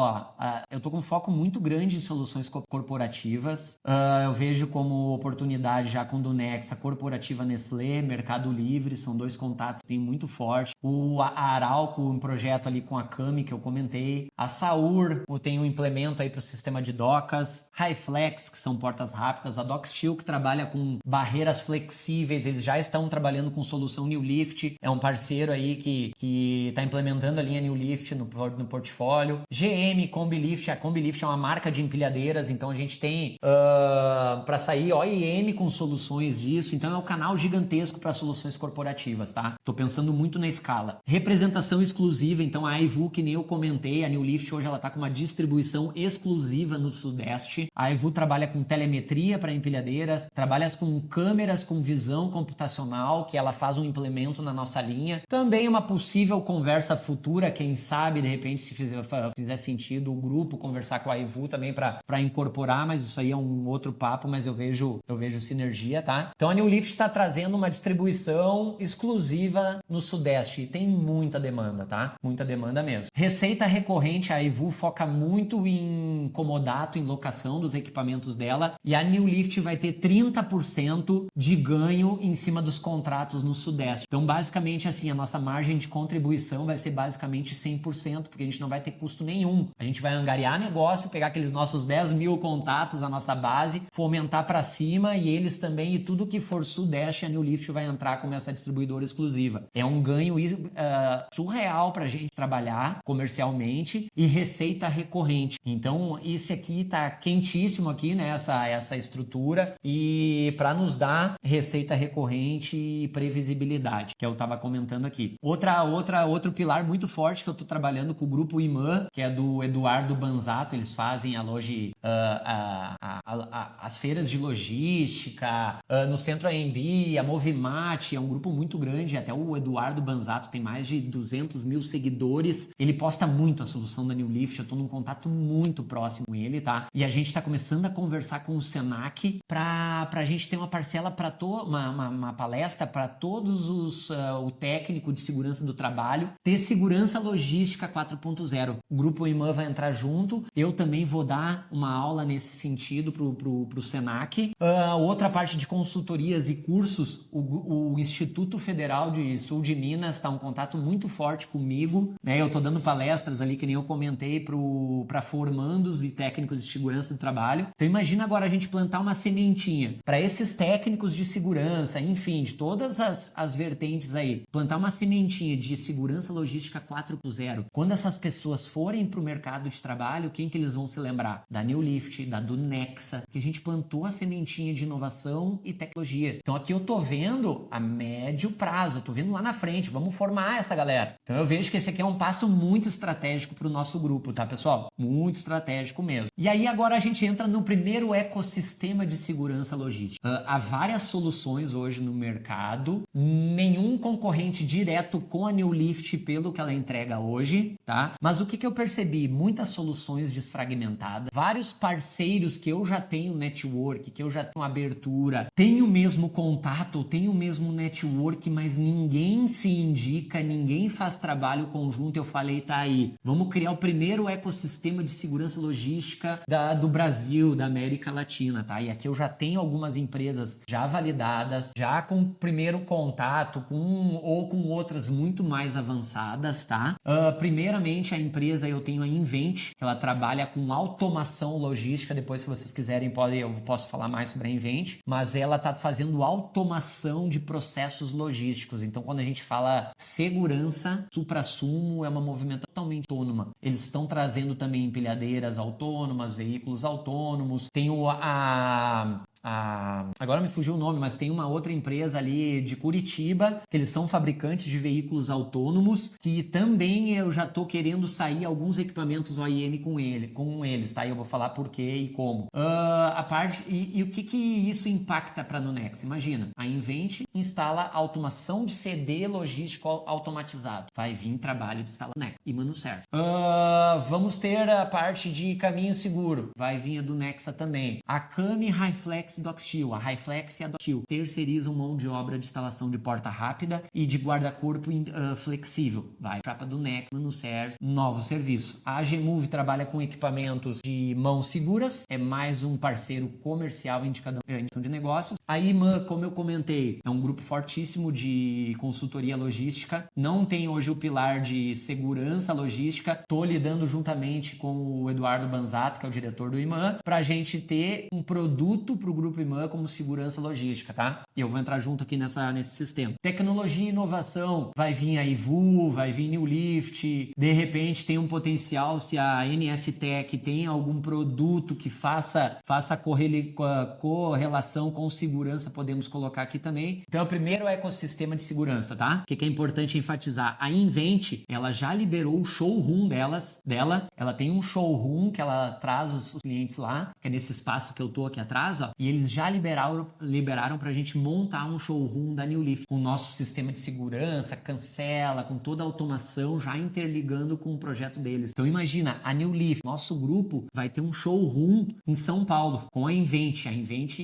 eu tô com um foco muito grande em soluções soluções corporativas. Eu vejo como oportunidade já com o Nexa, Corporativa Nestlé, Mercado Livre, são 2 contatos que tem muito forte. A Arauco, um projeto ali com a Cami que eu comentei. A Saur, tem um implemento aí para o sistema de docas. Highflex, que são portas rápidas. A DocSteel, que trabalha com barreiras flexíveis, eles já estão trabalhando com solução New Lift, é um parceiro aí que está implementando a linha New Lift no portfólio. GM, Combilift, a Combilift é uma marca de empilhadeiras, então a gente tem para sair OEM com soluções disso, então é um canal gigantesco para soluções corporativas, tá? Tô pensando muito na escala. Representação exclusiva, então a Aivu, que nem eu comentei, a New Lift hoje ela tá com uma distribuição exclusiva no Sudeste. A Aivu trabalha com telemetria para empilhadeiras, trabalha com câmeras com visão computacional, que ela faz um implemento na nossa linha. Também uma possível conversa futura, quem sabe, de repente, se fizer sentido, o grupo conversar com a Aivu também para incorporar, mas isso aí é um outro papo, mas eu vejo sinergia, tá? Então a New Lift está trazendo uma distribuição exclusiva no Sudeste e tem muita demanda, tá? Muita demanda mesmo. Receita recorrente, a Aivu foca muito em comodato, em locação dos equipamentos dela, e a New Lift vai ter 30% de ganho em cima dos contratos no Sudeste. Então, basicamente, assim, a nossa margem de contribuição vai ser basicamente 100%, porque a gente não vai ter custo nenhum. A gente vai angariar negócio, pegar aqueles nossos 10 mil contatos, a nossa base, fomentar para cima, e eles também, e tudo que for Sudeste, a New Lift vai entrar como essa distribuidora exclusiva. É um ganho surreal para a gente trabalhar comercialmente e receita recorrente. Então, esse aqui tá quentíssimo aqui, né, essa estrutura, e para nos dar receita recorrente e previsibilidade, que eu tava comentando aqui. Outro pilar muito forte que eu tô trabalhando com o grupo IMAN, que é do Eduardo Banzato, eles fazem as feiras de logística, no Centro AMB, a Movimate, é um grupo muito grande, até o Eduardo Banzato tem mais de 200 mil seguidores, ele posta muito a solução da New Lift, eu tô num contato muito próximo com ele, tá? E a gente tá começando a conversar com o Senac pra gente ter uma parcela uma palestra para todos o técnico de segurança do trabalho, ter segurança logística 4.0. O grupo IMAN vai entrar junto, eu também vou dar uma aula nesse sentido pro Senac. Outra parte de consultorias e cursos, o Instituto Federal de Sul de Minas está um contato muito forte comigo, né? Eu tô dando palestras ali, que nem eu comentei, para formandos e técnicos de segurança do trabalho. Então imagina agora a gente plantar uma sementinha para esses técnicos de segurança, enfim, de todas as vertentes aí, plantar uma sementinha de segurança logística 4.0. Quando essas pessoas forem para o mercado de trabalho, quem que eles vão se lembrar? Da New Lift, do Nexa, que a gente plantou a sementinha de inovação e tecnologia. Então aqui eu tô vendo a médio prazo, eu tô vendo lá na frente, vamos formar essa galera. Então eu vejo que esse aqui é um passo muito estratégico para o nosso grupo, tá, pessoal? Muito estratégico mesmo. E aí agora a gente entra no primeiro ecossistema de segurança logística. Há várias soluções hoje no mercado, nenhum concorrente direto com a New Lift pelo que ela entrega hoje, tá? Mas o que eu percebi? Muitas soluções desfragmentadas, vários parceiros que eu já tenho network, que eu já tenho abertura, tenho o mesmo contato, tenho o mesmo network, mas ninguém se indica, ninguém faz trabalho conjunto. Eu falei, tá aí, vamos criar o primeiro ecossistema de segurança logística do Brasil, da América Latina, tá? E aqui eu já tenho algumas empresas já validadas, já com primeiro contato ou com outras muito mais avançadas, tá? Primeiramente, a empresa eu tenho a Invent, que ela trabalha com automação logística. Depois, se vocês quiserem, eu posso falar mais sobre a Invent, mas ela tá fazendo automação de processos logísticos. Então, quando a gente fala segurança, suprassumo é uma movimentação totalmente autônoma. Eles estão trazendo também empilhadeiras autônomas, veículos autônomos. Tem agora me fugiu o nome, mas tem uma outra empresa ali de Curitiba, que eles são fabricantes de veículos autônomos, que também eu já tô querendo sair alguns equipamentos OEM com eles, tá? E eu vou falar por quê e como. E o que isso impacta para a Nunexa? Imagina, a Invent instala automação de CD logístico automatizado. Vai vir trabalho de instalar Nunexa e Manuserve. Vamos ter a parte de caminho seguro. Vai vir a do Nexa também. A Cami Highflex Highflex e Doxil. A Highflex e a Doxil terceirizam mão de obra de instalação de porta rápida e de guarda-corpo flexível. Vai, chapa do Nex, NanoService, novo serviço. A AGMove trabalha com equipamentos de mãos seguras, é mais um parceiro comercial indicador de negócios. A IMAN, como eu comentei, é um grupo fortíssimo de consultoria logística, não tem hoje o pilar de segurança logística. Estou lidando juntamente com o Eduardo Banzato, que é o diretor do IMAN, para a gente ter um produto para o grupo IMAN como segurança logística, tá? E eu vou entrar junto aqui nesse sistema. Tecnologia e inovação, vai vir a Ivu, vai vir New Lift, de repente tem um potencial se a NS Tech tem algum produto que faça correlação com segurança, podemos colocar aqui também. Então, primeiro é o ecossistema de segurança, tá? O que é importante enfatizar? A Invent, ela já liberou o showroom dela, ela tem um showroom que ela traz os clientes lá, que é nesse espaço que eu tô aqui atrás, ó, e eles já liberaram pra gente montar um showroom da New Lift, com o nosso sistema de segurança, cancela, com toda a automação, já interligando com o projeto deles. Então imagina, a New Lift, nosso grupo, vai ter um showroom em São Paulo, com a Invent. A Invent,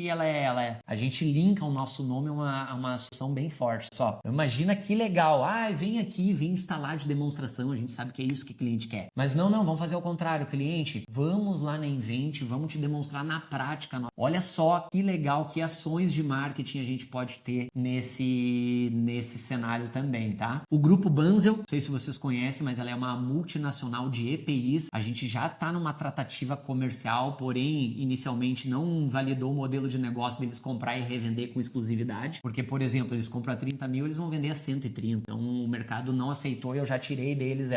a gente linka o nosso nome a uma solução bem forte. Só, imagina que legal, vem aqui, vem instalar de demonstração, a gente sabe que é isso que o cliente quer. Mas não, vamos fazer o contrário, cliente, vamos lá na Invent, vamos te demonstrar na prática. Olha só que legal, que ações de marketing a gente pode ter nesse cenário também, tá? O grupo Banzel, não sei se vocês conhecem, mas ela é uma multinacional de EPIs. A gente já está numa tratativa comercial, porém, inicialmente não validou o modelo de negócio deles comprar e revender com exclusividade, porque, por exemplo, eles compram a 30 mil, eles vão vender a 130. Então, o mercado não aceitou e eu já tirei deles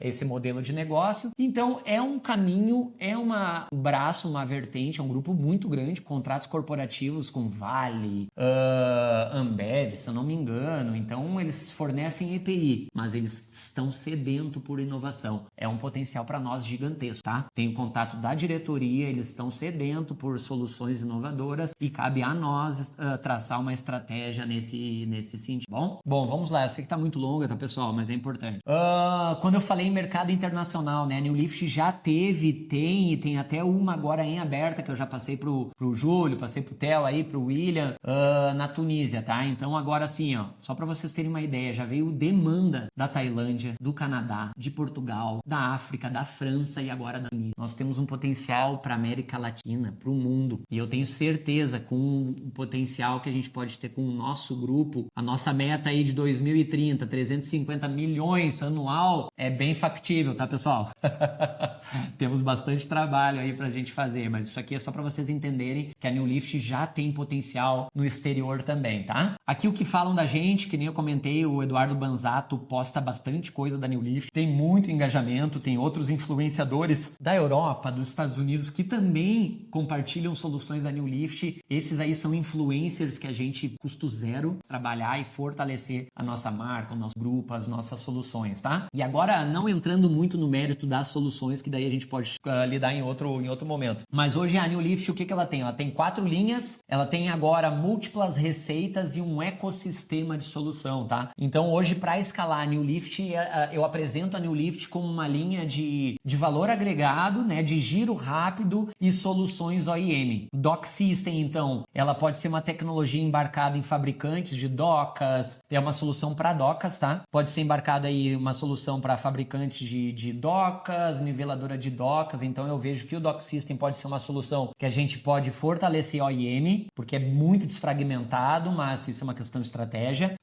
esse modelo de negócio. Então, é um caminho, é um braço, uma vertente, é um grupo muito grande, contratos corporativos com Vale, Ambev, se eu não me engano. Então, eles fornecem EPI, mas eles estão sedentos por inovação. É um potencial para nós gigantesco, tá? Tem o contato da diretoria, eles estão sedentos por soluções inovadoras e cabe a nós traçar uma estratégia nesse sentido. Bom, vamos lá. Eu sei que tá muito longa, tá, pessoal? Mas é importante. Quando eu falei em mercado internacional, né? A New Lift já tem até uma agora em aberta, que eu já passei pro Júlio, passei pro Theo aí, pro William, na Tunísia, tá? Então agora assim, ó, só para vocês terem uma ideia, já veio demanda da Tailândia, do Canadá, de Portugal, da África, da França e agora da Tunísia. Nós temos um potencial para América Latina, para o mundo. E eu tenho certeza com o potencial que a gente pode ter com o nosso grupo, a nossa meta aí de 2030, 350 milhões anual, é bem factível, tá, pessoal? Temos bastante trabalho aí pra gente fazer, mas isso aqui é só para vocês entenderem que a New Lift já tem potencial no exterior também, tá? Aqui o que falam da gente, que nem eu comentei, o Eduardo Banzato posta bastante coisa da New Lift, tem muito engajamento, tem outros influenciadores da Europa, dos Estados Unidos que também compartilham soluções da New Lift. Esses aí são influencers que a gente custo zero trabalhar e fortalecer a nossa marca, o nosso grupo, as nossas soluções, tá? E agora não entrando muito no mérito das soluções, que daí a gente pode lidar em outro momento. Mas hoje a New Lift, o que ela tem? Ela tem 4 linhas, ela tem agora múltiplas receitas e um ecossistema de solução, tá? Então hoje para escalar a New Lift, eu apresento a New Lift como uma linha de valor agregado, né? De giro rápido e soluções OEM. Dock System, então, ela pode ser uma tecnologia embarcada em fabricantes de docas, é uma solução para docas, tá? Pode ser embarcada aí uma solução para fabricantes de docas, niveladora de docas. Então eu vejo que o Dock System pode ser uma solução que a gente pode fortalecer OEM, porque é muito desfragmentado, mas isso é uma questão de estratégia.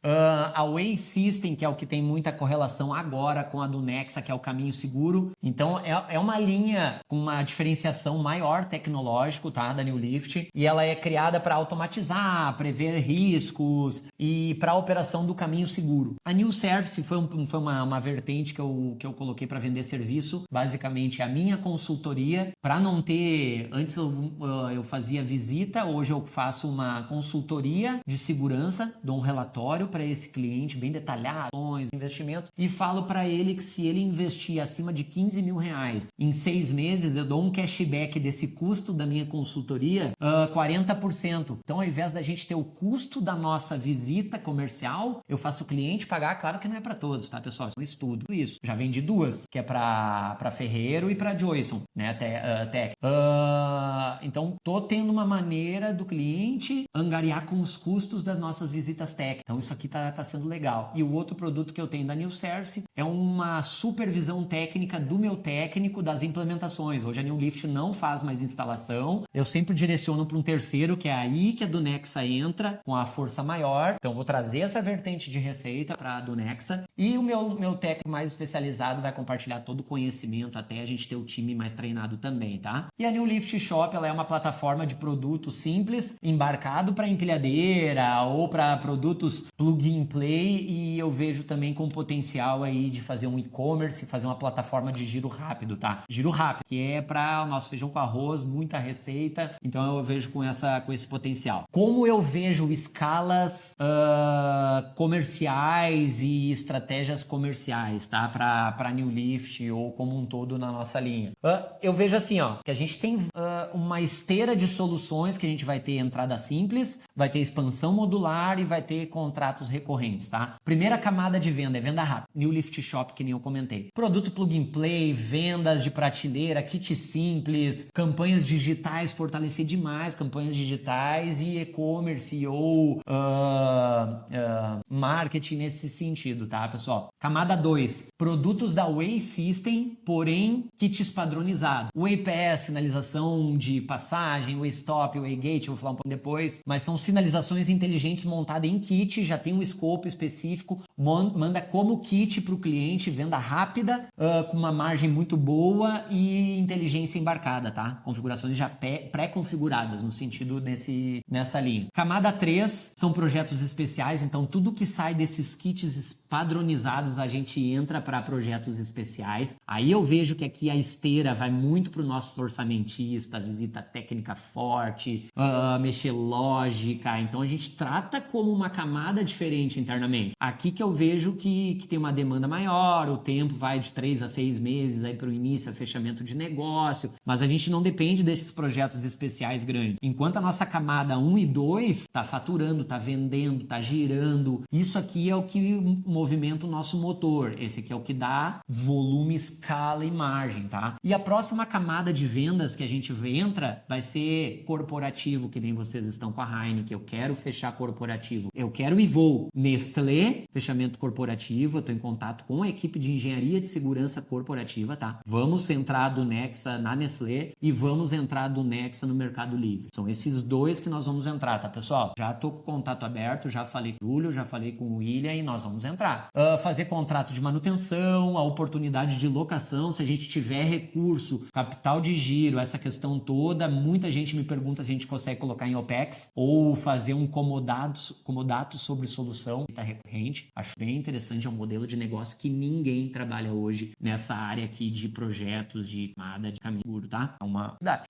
A Way System, que é o que tem muita correlação agora com a do Nexa, que é o caminho seguro. Então é uma linha com uma diferenciação maior tecnológico, tá, da New Lift, e ela é criada para automatizar, prever riscos e para a operação do caminho seguro. A New Service foi uma vertente que eu coloquei para vender serviço, basicamente a minha consultoria, para não ter, antes eu fazia visita, hoje eu faço uma consultoria de segurança segurança, dou um relatório para esse cliente bem detalhado, investimento, e falo para ele que se ele investir acima de 15 mil reais em 6 meses, eu dou um cashback desse custo da minha consultoria, 40%. Então, ao invés da gente ter o custo da nossa visita comercial, eu faço o cliente pagar, claro que não é para todos, tá, pessoal? É um estudo. Isso. Já vendi 2, que é para Ferreiro e para Joyson, né? Tech. Então, tô tendo uma maneira do cliente angariar com os custos das nossas visitas tech. Então, isso aqui tá sendo legal. E o outro produto que eu tenho da New Service é uma supervisão técnica do meu técnico das implementações. Hoje a New Lift não faz mais instalação. Eu sempre direciono para um terceiro, que é aí que a do Nexa entra com a força maior. Então, vou trazer essa vertente de receita para a do Nexa. E o meu técnico mais especializado vai compartilhar todo o conhecimento até a gente ter o time mais treinado também, tá? E a New Lift Shop, ela é uma plataforma de produto simples, embarcado para empilhadeira ou para produtos plug and play, e eu vejo também com potencial aí de fazer um e-commerce, fazer uma plataforma de giro rápido, tá? Giro rápido, que é para o nosso feijão com arroz, muita receita, então eu vejo com esse potencial. Como eu vejo escalas comerciais e estratégias comerciais, tá? Para New Lift ou como um todo na nossa linha. Eu vejo assim, ó, que a gente tem uma esteira de soluções que a gente vai ter entrada simples, vai ter expansão modular e vai ter contratos recorrentes, tá? Primeira camada de venda é venda rápida. New Lift Shop, que nem eu comentei. Produto plug and play, vendas de prateleira, kit simples, campanhas digitais, fortalecer demais campanhas digitais e e-commerce ou marketing nesse sentido, tá, pessoal? Camada 2, produtos da Way System, porém kits padronizados. Way Pass, sinalização de passagem, Way Stop, Way Gate, eu vou falar um pouco depois, mas são sinalizações inteligentes montadas em kit, já tem um escopo específico, manda como kit para o cliente, venda rápida, com uma margem muito boa e inteligência embarcada, tá? Configurações já pré-configuradas, no sentido nessa linha. Camada 3 são projetos especiais, então tudo que sai desses kits padronizados a gente entra para projetos especiais. Aí eu vejo que aqui a esteira vai muito para o nosso orçamentista, visita técnica forte, mexer lógica, então a gente trata como uma camada diferente internamente. Aqui que eu vejo que tem uma demanda maior, o tempo vai de 3 a 6 meses aí para o início, a fechamento de negócio, mas a gente não depende desses projetos especiais grandes. Enquanto a nossa camada 1 e 2 está faturando, está vendendo, está girando, isso aqui é o que movimenta o nosso motor, esse aqui é o que dá volume, escala e margem, tá? E a próxima camada de vendas que a gente entra vai ser corporativo, que nem vocês estão com a Heineken. Eu quero fechar corporativo, eu quero e vou. Nestlé, fechamento corporativo, eu estou em contato com a equipe de engenharia de segurança corporativa, tá? Vamos entrar do Nexa na Nestlé e vamos entrar do Nexa no Mercado Livre. São esses dois que nós vamos entrar, tá, pessoal? Já tô com o contato aberto, já falei com o Júlio, já falei com o William e nós vamos entrar. Fazer contrato de manutenção, a oportunidade de locação, se a gente tiver recurso, capital de giro, essa questão toda, muita gente me pergunta se a gente consegue colocar em OPEX ou fazer um comodato sobre solução tá recorrente. Acho bem interessante, é um modelo de negócio que ninguém trabalha hoje nessa área aqui de projetos de camada de caminho seguro, tá?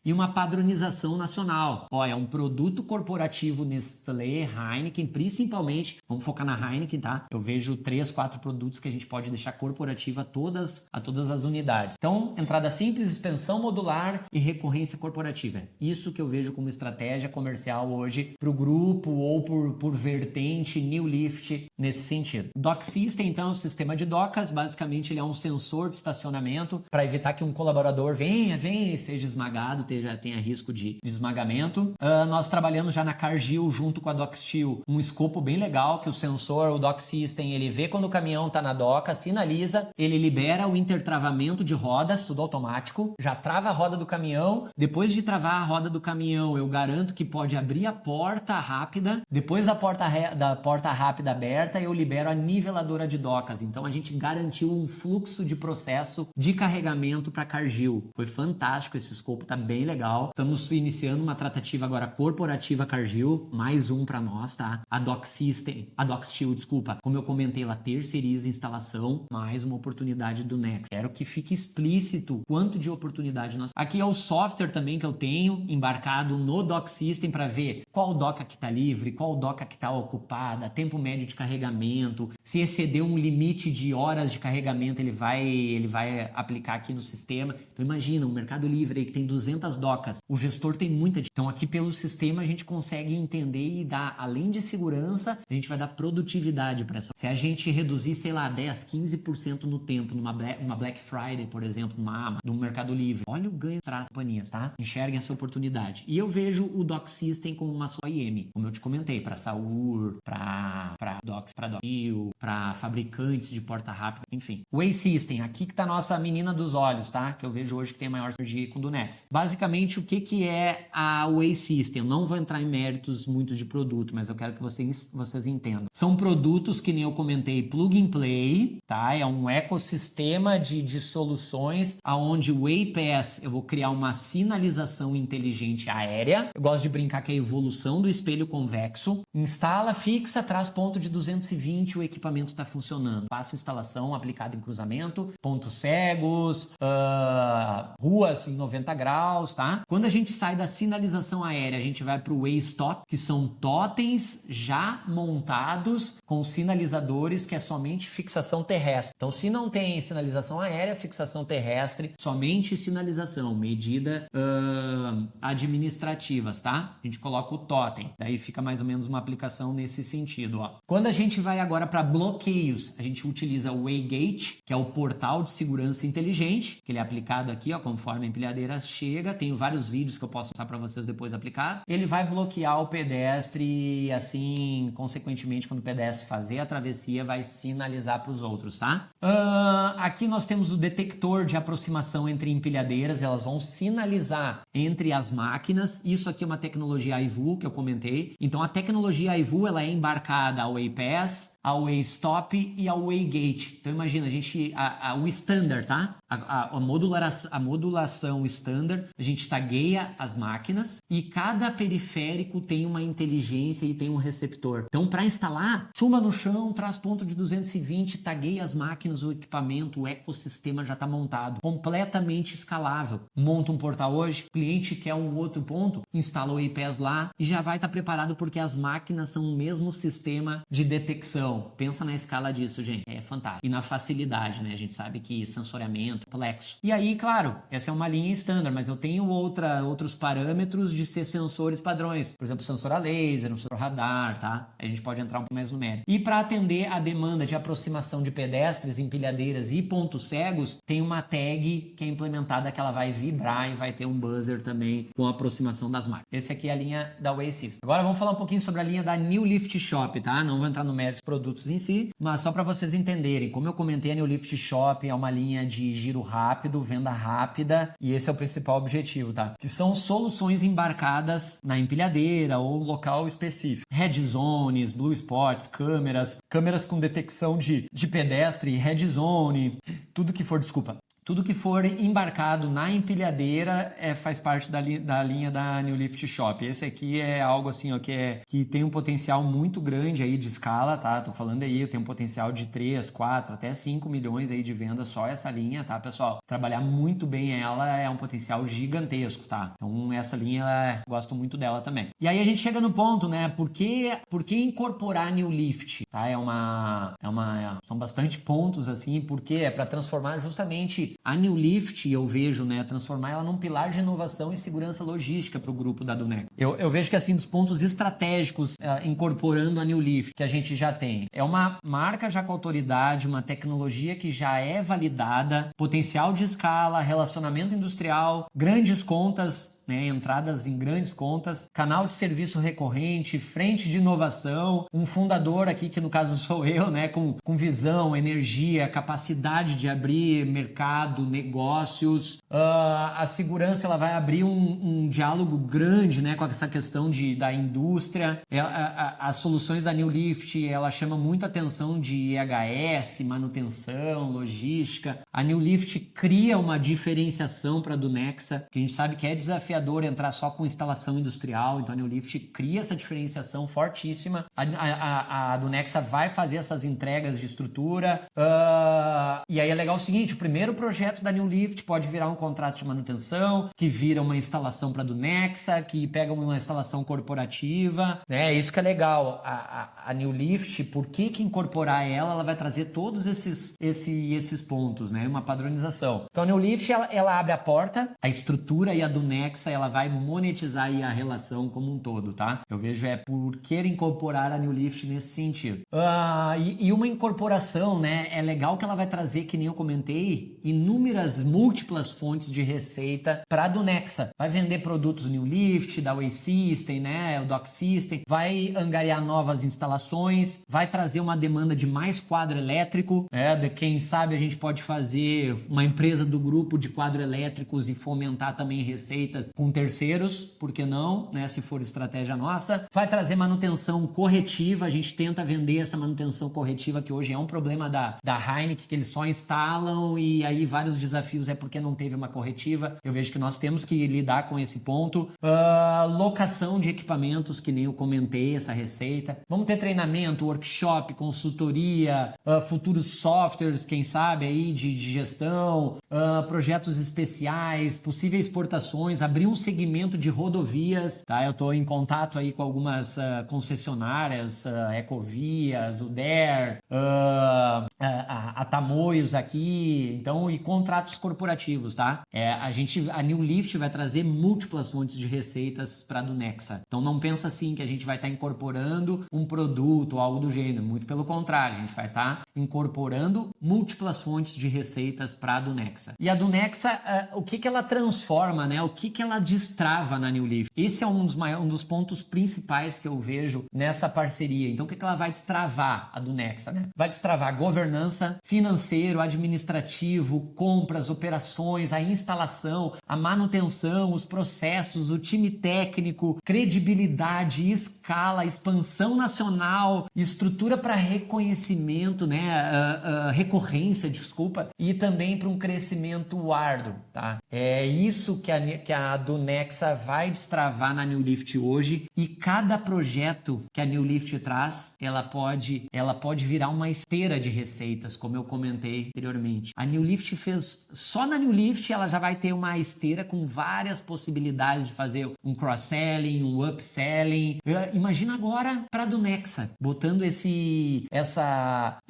E uma padronização nacional. Ó, é um produto corporativo Nestlé, Heineken, principalmente, vamos focar na Heineken, tá? Eu vejo 3, 4 produtos que a gente pode deixar corporativa a todas as unidades. Então, entrada simples, expansão modular e recorrência corporativa. Isso que eu vejo como estratégia comercial hoje para o grupo ou por vertente New Lift nesse sentido. Dock System, então, é um sistema de docas. Basicamente, ele é um sensor de estacionamento para evitar que um colaborador venha e seja esmagado, tenha risco de esmagamento. Nós trabalhamos já na Cargill junto com a DocSteel, um escopo bem legal que o sensor, o Dock System, ele vê quando o caminhão está na doca, sinaliza, ele libera o intertravamento de rodas, tudo automático, já trava a roda do caminhão. Depois de travar a roda do caminhão, eu garanto que pode abrir a porta rápida. Depois da porta rápida aberta, eu libero a niveladora de docas. Então a gente garantiu um fluxo de processo de carregamento para Cargill. Foi fantástico, esse escopo tá bem legal. Estamos iniciando uma tratativa agora corporativa Cargill, mais um para nós, tá? A DocSteel, desculpa. Como eu comentei, ela terceiriza a instalação, mais uma oportunidade do Nexa. Quero que fique explícito quanto de oportunidade nós... Aqui é o software também que eu tenho embarcado no Dock System para ver qual doca que está livre, qual doca que está ocupada, tempo médio de carregamento, se exceder um limite de horas de carregamento ele vai aplicar aqui no sistema. Então imagina, um Mercado Livre aí que tem 200 docas, o gestor tem muita... Então aqui pelo sistema a gente consegue entender e dar, além de segurança, a gente vai dar produtividade para essa. Se a gente reduzir, sei lá, 10, 15% no tempo, numa Black Friday, por exemplo, numa Amazon, no Mercado Livre, olha o ganho que traz companhias, tá? Enxerguem essa oportunidade. E eu vejo o Dock System como uma só IM, como eu te comentei, para Saur, para Docks, para Dockil, para fabricantes de porta rápida, enfim. O Way System, aqui que tá a nossa menina dos olhos, tá? Que eu vejo hoje que tem maior sinergia com o do Nexa. Basicamente, o que é a Way System? Eu não vou entrar em méritos muito de produto, mas eu quero que vocês entendam. São produtos que nem eu comentei, plug and play, tá? É um ecossistema de soluções aonde o Way Pass eu vou criar uma sinalização inteligente aérea. Eu gosto de brincar que é a evolução do espelho convexo. Instala, fixa, traz ponto de 220, o equipamento está funcionando. Faço instalação aplicada em cruzamento, pontos cegos, ruas em 90 graus, tá? Quando a gente sai da sinalização aérea, a gente vai para o Way Stop, que são totens já montados com sinalizadores, que é somente fixação terrestre. Então, se não tem sinalização aérea, fixação terrestre, somente sinalização, medida administrativas, tá? A gente coloca o totem, daí fica mais ou menos uma aplicação nesse sentido, ó. Quando a gente vai agora para bloqueios, a gente utiliza o Waygate, que é o portal de segurança inteligente, que ele é aplicado aqui, ó, conforme a empilhadeira chega. Tenho vários vídeos que eu posso passar para vocês depois aplicado. Ele vai bloquear o pedestre e assim, consequentemente, quando o pedestre fazer a travessia, vai sinalizar para os outros, tá? Aqui nós temos o detector de aproximação entre empilhadeiras, elas vão sinalizar entre as máquinas. Isso aqui é uma tecnologia iVu que eu comentei. Então a tecnologia iVu ela é embarcada ao Way Pass, ao Way Stop e ao Waygate. Então imagina, o standard, tá? A modulação standard, a gente tagueia as máquinas e cada periférico tem uma inteligência e tem um receptor. Então para instalar, chuma no chão, traz ponto de 220, tagueia as máquinas, o equipamento, o ecossistema já está montado, completamente escalável. Monta um portal hoje, o cliente quer um outro ponto, instala o iPass lá e já vai estar preparado porque as máquinas são o mesmo sistema de detecção. Pensa na escala disso, gente. É fantástico. E na facilidade, né? A gente sabe que sensoriamento, complexo. E aí, claro, essa é uma linha standard, mas eu tenho outros parâmetros de ser sensores padrões. Por exemplo, sensor a laser, um sensor radar, tá? A gente pode entrar um pouco mais no mérito. E para atender a demanda de aproximação de pedestres, empilhadeiras e pontos cegos, tem uma tag que é implementada que ela vai vibrar e vai ter um buzzer também com a aproximação das máquinas. Esse aqui é a linha da Way System. Agora vamos falar um pouquinho sobre a linha da New Lift Shop, tá? Não vou entrar no mérito dos produtos em si, mas só para vocês entenderem. Como eu comentei, a New Lift Shop é uma linha de giro rápido, venda rápida, e esse é o principal objetivo, tá? Que são soluções embarcadas na empilhadeira ou local específico. Red zones, blue spots, câmeras com detecção de pedestre, red zone, tudo que for embarcado na empilhadeira faz parte da linha da New Lift Shop. Esse aqui é algo assim, ó, que tem um potencial muito grande aí de escala, tá? Tô falando aí, tem um potencial de 3, 4, até 5 milhões aí de venda só essa linha, tá, pessoal? Trabalhar muito bem ela é um potencial gigantesco, tá? Então essa linha, gosto muito dela também. E aí a gente chega no ponto, né? Por que incorporar New Lift? Tá? São bastante pontos assim, porque é para transformar justamente a New Lift, eu vejo, né, transformar ela num pilar de inovação e segurança logística para o grupo da Dunex. Eu vejo que assim, dos pontos estratégicos incorporando a New Lift que a gente já tem, é uma marca já com autoridade, uma tecnologia que já é validada, potencial de escala, relacionamento industrial, grandes contas, né, entradas em grandes contas, canal de serviço recorrente, frente de inovação, um fundador aqui, que no caso sou eu, né, com visão, energia, capacidade de abrir mercado, negócios. A segurança ela vai abrir um diálogo grande, né, com essa questão da indústria. As soluções da New Lift, ela chama muito atenção de EHS, manutenção, logística. A New Lift cria uma diferenciação para a Dunexa, que a gente sabe que é desafiador desafiador entrar só com instalação industrial, então a New Lift cria essa diferenciação fortíssima. A Dunexa vai fazer essas entregas de estrutura. E aí é legal o seguinte, o primeiro projeto da New Lift pode virar um contrato de manutenção, que vira uma instalação para a Dunexa, que pega uma instalação corporativa, né? Isso que é legal. A New Lift, por que incorporar ela vai trazer todos esses pontos, né? Uma padronização. Então a New Lift, ela abre a porta, a estrutura, e a Dunexa, ela vai monetizar aí a relação como um todo, tá? Eu vejo por querer incorporar a New Lift nesse sentido. E uma incorporação, né? É legal que ela vai trazer, que nem eu comentei, inúmeras, múltiplas fontes de receita para a Dunexa. Vai vender produtos New Lift, da Way System, né? O Dock System, vai angariar novas instalações, vai trazer uma demanda de mais quadro elétrico, quem sabe a gente pode fazer uma empresa do grupo de quadro elétricos e fomentar também receitas com terceiros, por que não, né? Se for estratégia nossa. Vai trazer manutenção corretiva, a gente tenta vender essa manutenção corretiva, que hoje é um problema da Heineken, que eles só instalam e aí vários desafios é porque não teve uma corretiva. Eu vejo que nós temos que lidar com esse ponto. Locação de equipamentos, que nem eu comentei, essa receita. Vamos ter treinamento, workshop, consultoria, futuros softwares, quem sabe aí de gestão, projetos especiais, possíveis exportações, abrir um segmento de rodovias, tá? Eu estou em contato aí com algumas concessionárias, Ecovias, UDER, a Tamoios aqui, então, e contratos corporativos, tá? A New Lift vai trazer múltiplas fontes de receitas para a Dunexa. Então não pensa assim que a gente vai estar incorporando um produto ou algo do gênero, muito pelo contrário, a gente vai estar incorporando múltiplas fontes de receitas para a Dunexa. E a Dunexa, o que ela transforma, né? O que ela destrava na New Lift? Esse é um dos pontos principais que eu vejo nessa parceria. Então o que ela vai destravar, a Dunexa, né? Vai destravar governança, financeiro, administrativo, compras, operações, a instalação, a manutenção, os processos, o time técnico, credibilidade, escala, expansão nacional, estrutura para reconhecimento, né? Recorrência, desculpa, e também para um crescimento árduo, tá? É isso que a Dunexa vai destravar na New Lift hoje, e cada projeto que a New Lift traz, ela pode virar uma esteira de receitas, como eu comentei anteriormente. A New Lift só na New Lift ela já vai ter uma esteira com várias possibilidades de fazer um cross-selling, um upselling. Imagina agora para a Dunexa, botando essa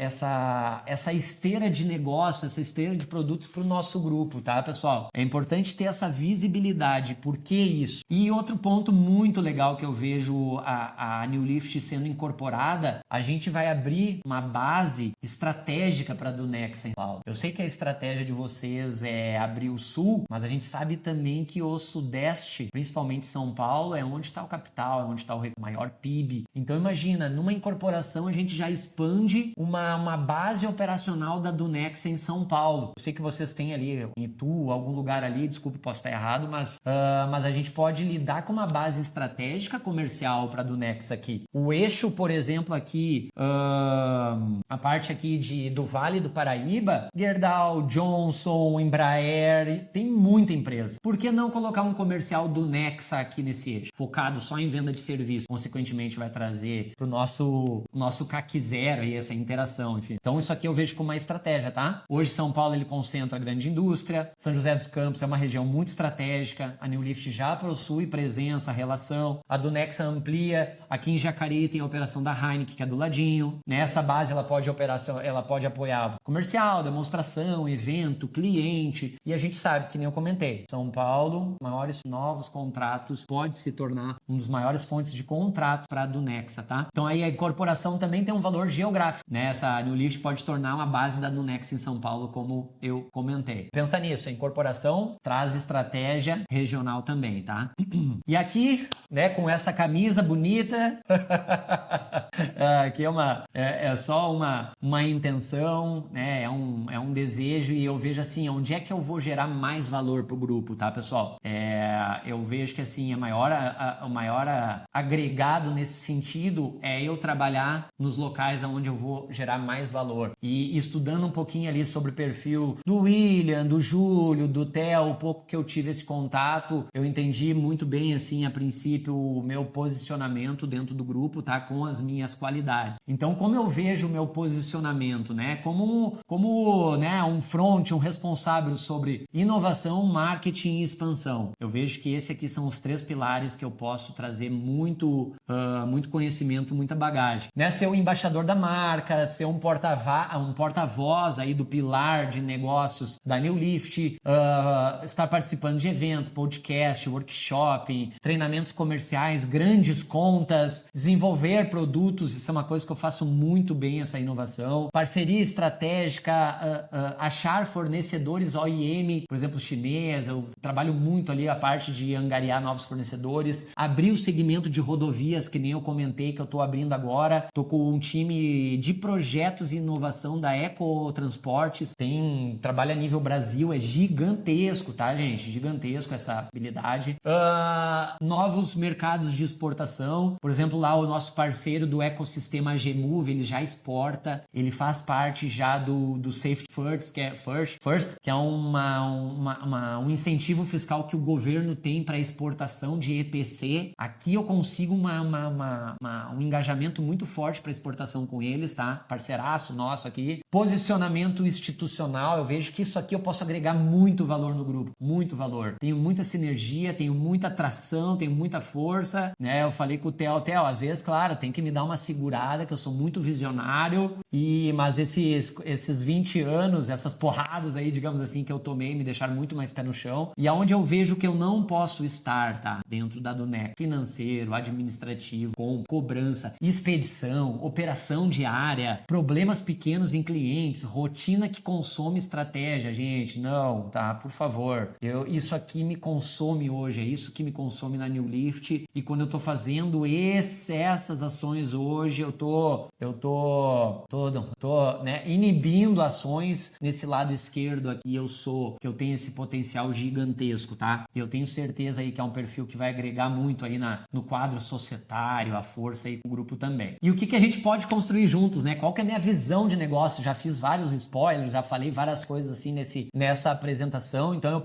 esteira de negócio, essa esteira de produtos para o nosso grupo, tá, pessoal? É importante ter essa visibilidade. Por que isso? E outro ponto muito legal que eu vejo a New Lift sendo incorporada, a gente vai abrir uma base estratégica para a Dunexa em Paulo. Eu sei que a estratégia de vocês é abrir o sul, mas a gente sabe também que o sudeste, principalmente São Paulo, é onde está o capital, é onde está o maior PIB. Então imagina, numa incorporação a gente já expande uma base operacional da Dunexa em São Paulo. Eu sei que vocês têm ali em Itu, algum lugar ali, desculpe, posso estar errado, mas a gente pode lidar com uma base estratégica comercial para a Dunexa aqui. O eixo, por exemplo, aqui, a parte aqui do Vale do Paraíba, Gerdau, Johnson, Embraer, tem muita empresa. Por que não colocar um comercial Dunexa aqui nesse eixo, focado só em venda de serviço? Consequentemente vai trazer para o nosso CAC zero e essa interação, enfim. Então isso aqui eu vejo como uma estratégia, tá? Hoje São Paulo ele concentra a grande indústria, São José dos Campos é uma região muito estratégica, a New Lift já possui presença, relação, a Dunexa amplia, aqui em Jacareí tem a operação da Heineken, que é do ladinho. Nessa base ela pode apoiar comercial, demonstração, evento, cliente, e a gente sabe, que nem eu comentei, São Paulo, maiores novos contratos, pode se tornar um dos maiores fontes de contratos para a Dunexa, tá? Então aí a incorporação também tem um valor geográfico, né? Essa New Lift pode tornar uma base da Dunexa em São Paulo, como eu comentei. Pensa nisso, a incorporação traz estratégia regional também, tá? E aqui, né, com essa camisa bonita, aqui é só uma intenção, né? É um desejo, e eu vejo assim, onde é que eu vou gerar mais valor pro grupo, tá, pessoal? Eu vejo que assim, o maior agregado nesse sentido é eu trabalhar nos locais onde eu vou gerar mais mais valor. E estudando um pouquinho ali sobre o perfil do William, do Júlio, do Theo, o pouco que eu tive esse contato, eu entendi muito bem, assim, a princípio, o meu posicionamento dentro do grupo, tá? Com as minhas qualidades. Então, como eu vejo o meu posicionamento, né? Como né, um front, um responsável sobre inovação, marketing e expansão. Eu vejo que esse aqui são os 3 pilares que eu posso trazer muito conhecimento, muita bagagem. Né? Ser o embaixador da marca, ser um porta-voz aí do pilar de negócios da New Lift, estar participando de eventos, podcast, workshop, treinamentos comerciais, grandes contas, desenvolver produtos, isso é uma coisa que eu faço muito bem, essa inovação. Parceria estratégica, achar fornecedores OEM, por exemplo, chinês, eu trabalho muito ali a parte de angariar novos fornecedores, abrir o segmento de rodovias, que nem eu comentei, que eu tô abrindo agora, tô com um time de projetos e inovação da Ecotransportes, trabalha a nível Brasil, é gigantesco, tá, gente? Gigantesco essa habilidade. Novos mercados de exportação, por exemplo, lá o nosso parceiro do ecossistema AGMove, ele já exporta, ele faz parte já do Safety First, que é um incentivo fiscal que o governo tem para exportação de EPC. Aqui eu consigo um engajamento muito forte para exportação com eles, tá? Parceiraço nosso aqui. Posicionamento institucional, eu vejo que isso aqui eu posso agregar muito valor no grupo, muito valor. Tenho muita sinergia, tenho muita atração, tenho muita força, né? Eu falei com o Theo, às vezes, claro, tem que me dar uma segurada, que eu sou muito visionário, mas esses 20 anos, essas porradas aí, digamos assim, que eu tomei, me deixaram muito mais pé no chão. E aonde eu vejo que eu não posso estar, tá? Dentro da Dunex, financeiro, administrativo, cobrança, expedição, operação diária, problemas pequenos em clientes, rotina que consome estratégia, gente, não, tá? Por favor. Isso aqui me consome hoje, é isso que me consome na New Lift, e quando eu tô fazendo essas ações hoje, eu tô né, inibindo ações nesse lado esquerdo aqui, que eu tenho esse potencial gigantesco, tá? Eu tenho certeza aí que é um perfil que vai agregar muito aí no quadro societário, a força aí com o grupo também. E o que a gente pode construir juntos, né? Qual que é a minha visão de negócio? Já fiz vários spoilers, já falei várias coisas assim nessa apresentação, então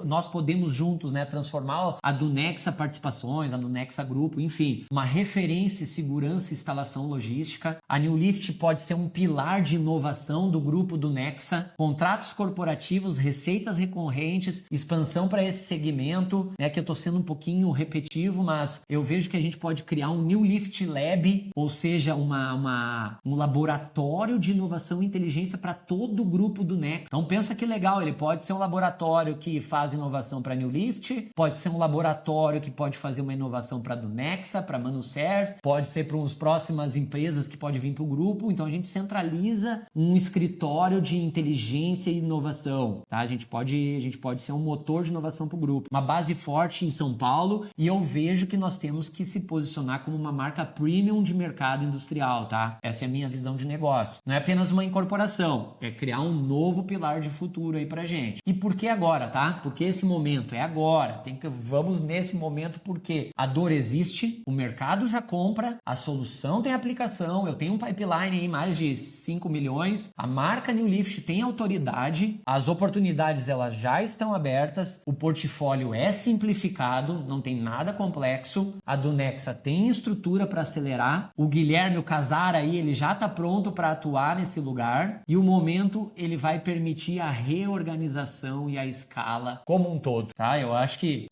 nós podemos juntos, né, transformar a Dunexa Participações, a Dunexa Grupo, enfim, uma referência em segurança e instalação logística. A New Lift pode ser um pilar de inovação do grupo Dunexa, contratos corporativos, receitas recorrentes, expansão para esse segmento, né, que eu tô sendo um pouquinho repetitivo, mas eu vejo que a gente pode criar um New Lift Lab, ou seja, um laboratório de inovação e inteligência para todo o grupo do Nexa. Então pensa que legal, ele pode ser um laboratório que faz inovação para New Lift, pode ser um laboratório que pode fazer uma inovação para Dunexa, para Manuserve, pode ser para umas próximas empresas que pode vir para o grupo. Então a gente centraliza um escritório de inteligência e inovação, tá? A gente pode ser um motor de inovação para o grupo, uma base forte em São Paulo, e eu vejo que nós temos que se posicionar como uma marca premium de mercado industrial, tá? Essa é a minha visão de negócio. Não é apenas uma incorporação, é criar um novo pilar de futuro aí pra gente. E por que agora, tá? Porque esse momento é agora. Vamos nesse momento porque a dor existe, o mercado já compra, a solução tem aplicação, eu tenho um pipeline aí mais de 5 milhões, a marca New Lift tem autoridade, as oportunidades elas já estão abertas, o portfólio é simplificado, não tem nada complexo, a Dunexa tem estrutura para acelerar, o Guilherme, o Casara aí, ele já está pronto para atuar nesse lugar, e o momento ele vai permitir a reorganização e a escala como um todo, tá? Eu acho que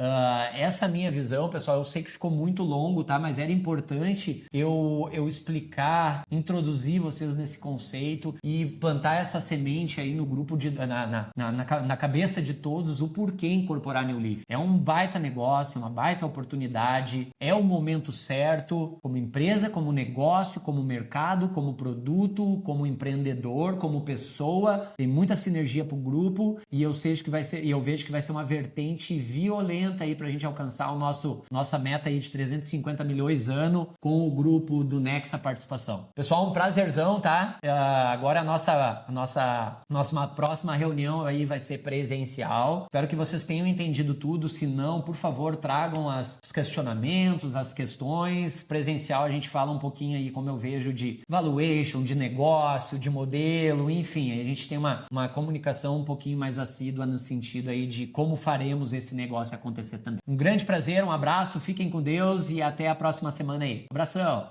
essa minha visão, pessoal, eu sei que ficou muito longo, tá? Mas era importante eu explicar, introduzir vocês nesse conceito e plantar essa semente aí no grupo, na cabeça de todos, o porquê incorporar New Lift. É um baita negócio, uma baita oportunidade, é o momento certo, como empresa, como negócio, como mercado, como produto, como empreendedor, como pessoa, tem muita sinergia pro grupo, e eu vejo que vai ser uma vertente violenta aí pra gente alcançar nossa meta aí de 350 milhões ano com o grupo Dunexa Participação. Pessoal, um prazerzão, tá? Agora a nossa próxima reunião aí vai ser presencial. Espero que vocês tenham entendido tudo. Se não, por favor, tragam os questionamentos, as questões. Presencial a gente fala um pouquinho aí, como eu vejo, de valuation, mission, de negócio, de modelo, enfim, a gente tem uma comunicação um pouquinho mais assídua no sentido aí de como faremos esse negócio acontecer também. Um grande prazer, um abraço, fiquem com Deus e até a próxima semana aí. Abração!